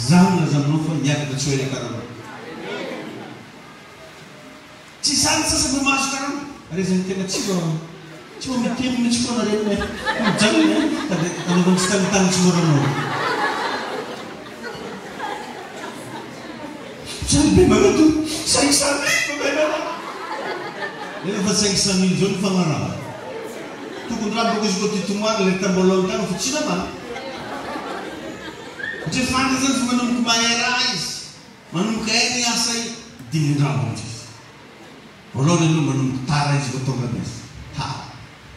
Zany laza aminao fa hiakatra tsy hoe karana. Tsy zany sasany mahazo karana. Rezany tena tsy mba mitemy mihitsy foana reny mijanona anaovany tsy tanitany tsy moranao. Zany be magnato 500 000 babena. Efa 500 000 zao ny fagnarana. Tokony raha boko izy koa titomoana le tambolao tany fa tsy namana. Satria fanta zany fa manomboka mahera izy. Manomboka hainy asa i dimin-drambony izy. Voalohany aloha manomboka tara izy vao tonga misy. Tara.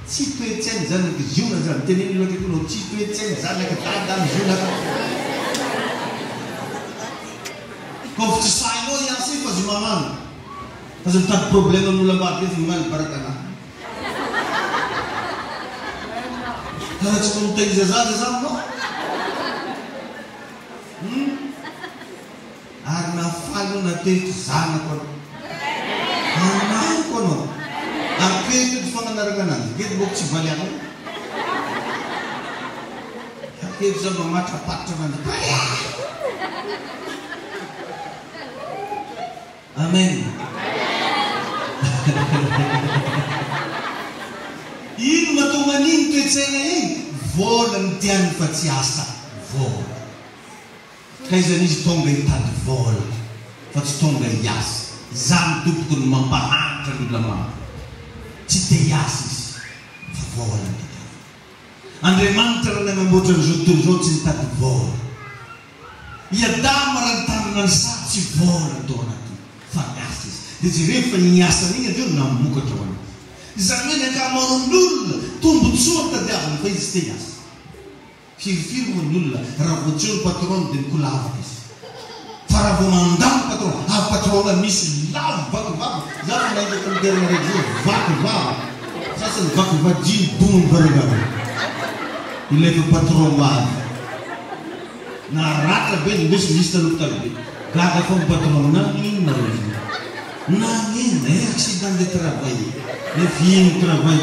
Tsy toetsainy zany ny ziona zany. Teneny loatra koa tsy toetsainy zany ka tada ny ziona. Kau tsy sahinao iasa io fa zy mamano. Fa zy mitady problème amin'olona maro be fa maly barakana. Karaha tsy manomta izy zaza aminao. Ary nafaly io natehiko zanako anao. Anako anao. Ary keto fagnanarana anazy. Keto boko tsy valy anao. Keto za mamatrapatra anazy. Amen. Ino mahatonga an'iny toetsaina iny? Vola ny tiany fa tsy asa. Vola. Ka izany izy tonga hitady vola fa tsy tonga hiasa. Zany tompoko ny mampahantra ny olona maro. Tsy te hiasa izy fa vola ny tady. Andriamanitra raha nanamboatra an'izao tontolo izao tsy nitady vola. Iadama raha nitanana ny sady tsy vola tao anaty. Fa miasa izy. Dia tsy rehefa niasa n'iny aveo namokatra ho anazy. Izany hoe ny ankamaron'olona tombotsoa tadiaviny fa izy te hiasa. Firifiry moa ny olona raha vao tsy eo ny patron dia mikolavaka izy. Fa raha vao mandamo patron, patron misy lavo vakovavo. Za fa nahitako ny terina raiky zao vakovavo. Sasany vakovavo dimy domo mivaragava. Ilefa patron avy. Na ratra be ny mbesy misy talopitalo be. Gaga fa patron na inona raiky. Na inona accident de travail. Le film travail.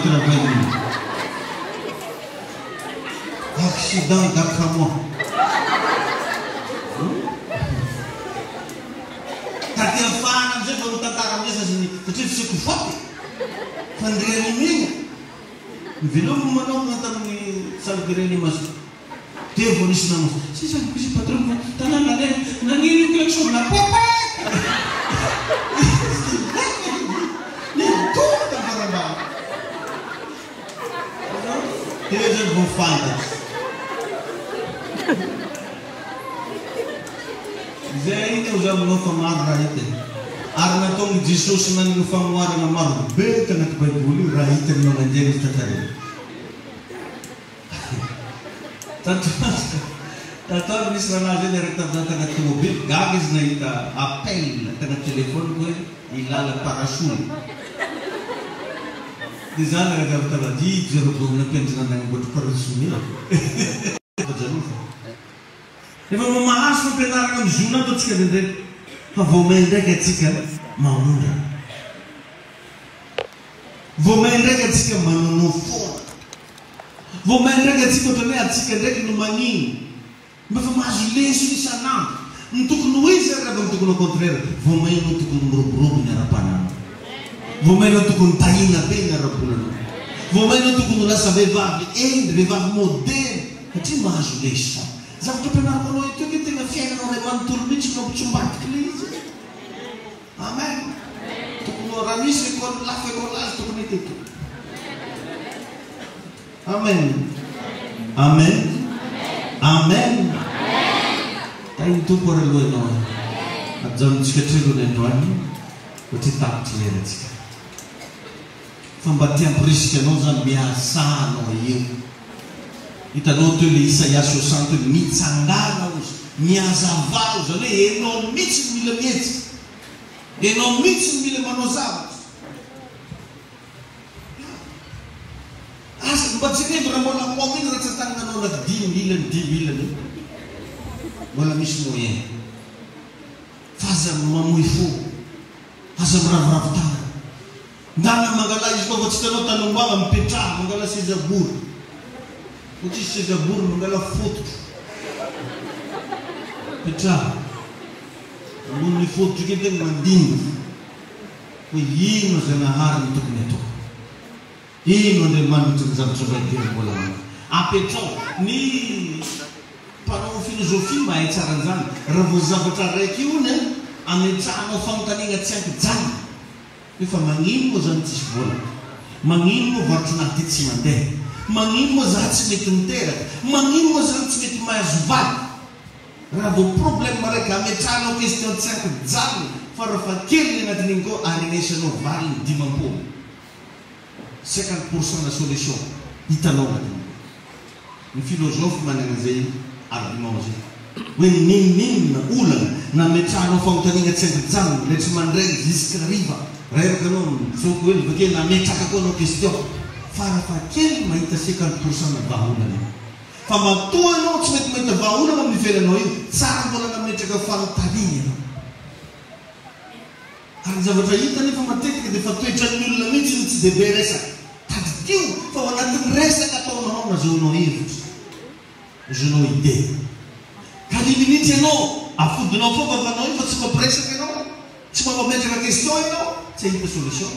Accident d'accident. Tapi afahana amizay vao mitantara amizay sasany satria fiseko faty. Fandreanimigna. Mivelomo manao tamin'ny salle de réanimation. Teo vao nisy namako. Sisa nisy patron tanana nanino klaxon na papa. Teo zany vao fantatry. Zay iny ao za aminao fa maro raha hitany. Ary nataony Jesosy nanino famoarana maro be tanaty baiboly io raha hitany mananjeny izy tantariny. Tataony misy raha nazy eny araka tavana tanaty tomobily, gaga izy nahita appel tanaty telefony hoe ilala parasolo. Dia zany raha zavatra didy zay robogna ampianjina nanamboatra parasolo io. Efa mahazo fampianarana amin'ny zona ataontsika ndraindray. Fa vao may ndraiky atsika mahondra. Vao may ndraiky atsika manonao foana. Vao may ndraiky atsika ohatrany hoe atsika ndraiky no magnino. Mba fa mahazo leso isan'andro. Ny tokony ho izy raha ny tokony au contraire. Vao may no tokony miroborobo ny ara-panana. Vao may no tokony tahina be ny ara-bolana. Vao may no tokony lasa vehivavy endry, vehivavy modely. Satria mahazo leso. Zavatra ampianarako anao ito ke tena fiainanao ray manontolo mihitsy no mitsombatika le izy. Amen. Tokony raha misy lafo école tokony hiteto. Amen. Amen. Amen. Tainy tompo ary alohanao. Ajanontsika trelo ny androany. Ohatry tapitra lerantsika. Fa mba tiampirisika anao zany miasanao eo. Hitanao teo le Isaia 60 mitsangana ozy, miazava ozy, zany hoe enao mihitsy ny mila mihetsika. Enao mihitsy ny mila manao zavatra. Asa mba tsy rendo raha mbola mominy raha tsy atagnanao anaty 10 000 mbola misy moyen fa aza mamoy fo aza miravoravo tana ndana mangala izy koa fa tsy tanao tanombaga mipetraha mangala sezabory fa tsisy sezabory mangala fototro petraha ambony fototro ke tena mandinga hoe ino Zanahary ny tokony atao ino Andriamanitra ny zavatra vaidiny mbola apetrao ny mpanao filozofia mahay tsara an'izany raha vao zavatra raiky iony ametrahanao fanontaniana tsy ankijanona efa magnino moa zany tsisy vola magnino moa varotrinahy ty tsy mandeha magnino moa za tsy mety miteraka magnino moa zany tsy mety mahazo valy raha vao problème raiky ametrahanao question tsy ankijanona fa raha fa kely agnatin'iny koa arenesanao valy ny 50% na solution hitanao agnatin'iny ny philosophe manana zay argument zay hoe ninina olana na metrahanao fanontaniana tsy ankijanona rehetra mandray jusque riva raha anao misoko hoe vakely nametraka koa anao question fa raha fa kely mahita 50% na vahaolana fa matoa anao tsy mety mahita vahaolana amin'ny velanao io tsara mbola nametraka fanontaniana ary zavatra hita nefa matetika dia fa toetran'ny olona mihitsy ny tsy debe resaka taditio fa ao anatin'ny resaka ataonao nazaonao hevitra nazaonao idée ka liminitsy ianao afodinao foa vavanao io fa tsy mampiresaka ianao tsy mametraka question ianao tsy ahita solution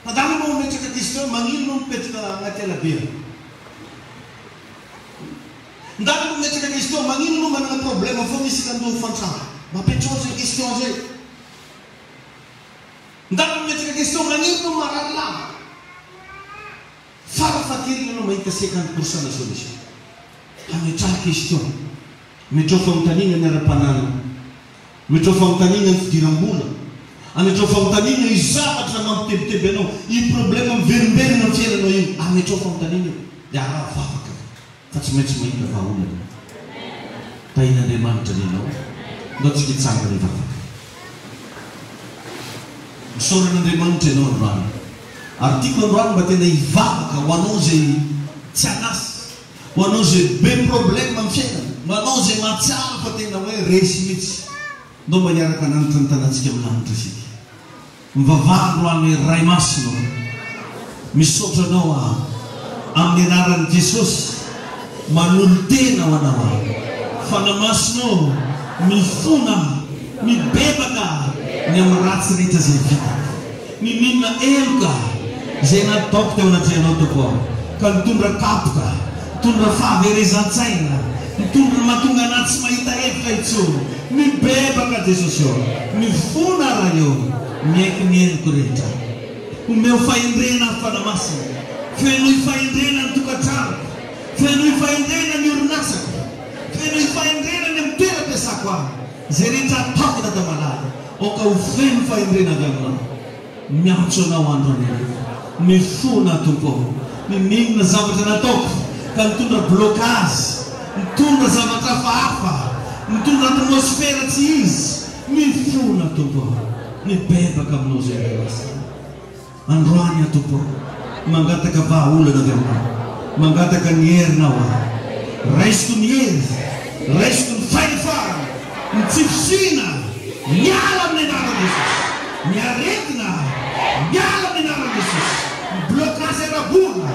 madama no mametraka question magnino no mipetraka agnaty alabe ndako no mametraka question magnino no manana problème fo misy kandoha fantrano mapetrao zay question zay ndako no mametraka question magnino no mararalama farafakeliny anao mahita 50% na solution ametraha question metrao fanontaniana ny ara-panana metrao fanontaniana ny fidiram-bola ametrao fanontaniana i zavatra mampitebiteby anao i problème miverimberina amin'ny fiainanao io ametrao fanontaniana dia aravavaka fa tsy maintsy mahita vahaolana tahin'Andriamanitra nenao ndao tsy mitsanga ny vavaka misoran'Andriamanitra ianao androany article androany mba tena hivavaka ho anao zay tsy anasy ho anao zay be problème amin'ny fiainana ho anao zay matsiaro fa tena hoe resy mihitsy ndao mba hiaraka nanitra ny tanantsika amin'ny lanitra sika mivavaha androany ray masina misaotra anao amin'ny anaran'i Jesosy manolo tena ho anao fanamasinao mifona mibebaka ny amin'ny ratsy rehetra zay vita miminina eloka zay nataoko teo anatrianao tokoa ka mitondra kapoka mitondra fahaverezan-tsaina mitondra mahatonga anaty tsy mahita hevitra intsony mibebaka Jesosy eo mifona raha eo miaiky ny eloko rehetra omeo fahendrena ny fanamasina fenoy fahendrena ny tokantrano fenoy fahendrena ny orinasako fenoy fahendrena ny amin'ny toeram-piasako aho zay rehetra ataoko dadamalala oka ho feno fahendrena avy aminao miantso anao andro an'io mifona tompo miminina zavatra nataoko ka mitondra blocage mitondra zavatra hafahafa mitondra atmosfera tsy izy mifona tompo mibebaka aminao zay rehetra androany atompo mangataka vahaolana avy aminao mangataka ny herinao raisiko ny hery raisiko ny fahefana ny tsifosina miala amin'ny anaran'i Jesosy miaretina miala amin'ny anaran'i Jesosy blocage arabola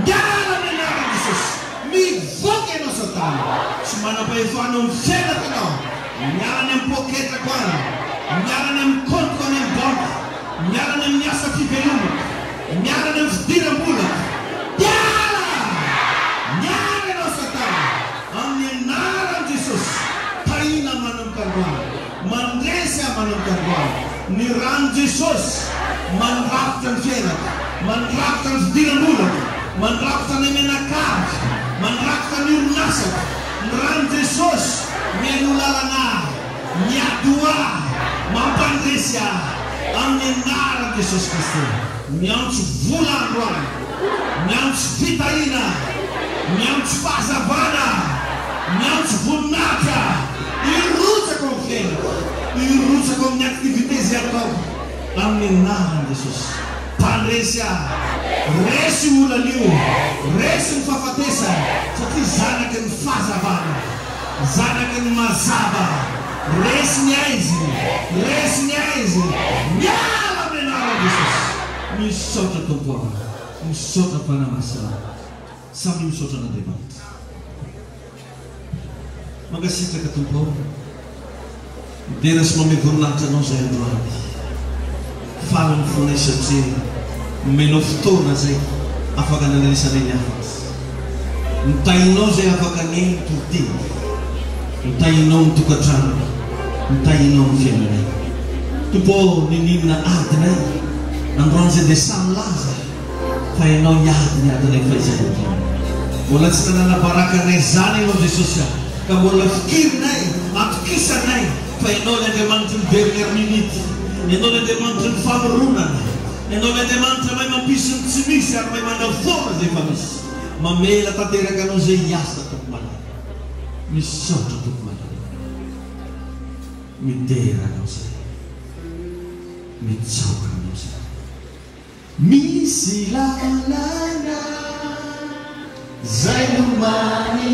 miala amin'ny anaran'i Jesosy mivoaka ianao Satana tsy manam-pahefanao miferaka anao miala ny amin'ny poketako any miala ny amin'ny compte any amin'ny banque miala ny amin'ny asa fivelomako miala ny amin'ny fidiram-bola miala ianao Satana amin'ny anaran'i Jesosy tahina manomkargoany mandresy manomkargoany ny rano Jesosy mandrafitra ny fiainako mandrafitra ny fidiram-bolako mandrafitra ny menakavy mandrafitra ny orinasako ny rano Jesosy miaino lalana miadoa mampandresy amin'ny anaran'i Jesosy Kristy miantso vola androany miantso fitahina miantso fahazavana miantso voninahitra irotsako amin'ny fiainako irotsako amin'ny activité zay ataoko amin'ny anaran'i Jesosy Resy resy olan'io, resy ny fahafatesa satria zanaky ny fahazavana, zanaky ny mazava, resy ny aizy, miala amin'ny anarana Jesosy. Misaotra tompo ahy, misaotra fanamasina, samy misaotra an'Andriamanitra. Mangasitraka tompo ahy, midera sy manome voninahitra anao zay androany. Farany fonay satria menao fotoana zay afaka nananisana ny hafa. Mitahinao zay afaka ny toroteny, mitahinao ny tokantrano, mitahinao ny fiainanay. Tompo ninina adinay androany zay dia samy laza fa ianao ny adinay fahaizanao. Mbola tsy tanana baraka anay zany ianao Jesosy ahy, ka mbola fikirinay, atokisanay fa ianao ny Andriamanitra ny dernière minute, ianao ny Andriamanitra ny famoronana, ianao ny Andriamanitra may mampisy ny tsy misy ary may manavona zay fa misy. Mamela tanteraka anao zay hiasa tompo malala. Misaotra tompo malala, midera anao zay, mitsaoka anao zay. Misy lalana zay lomany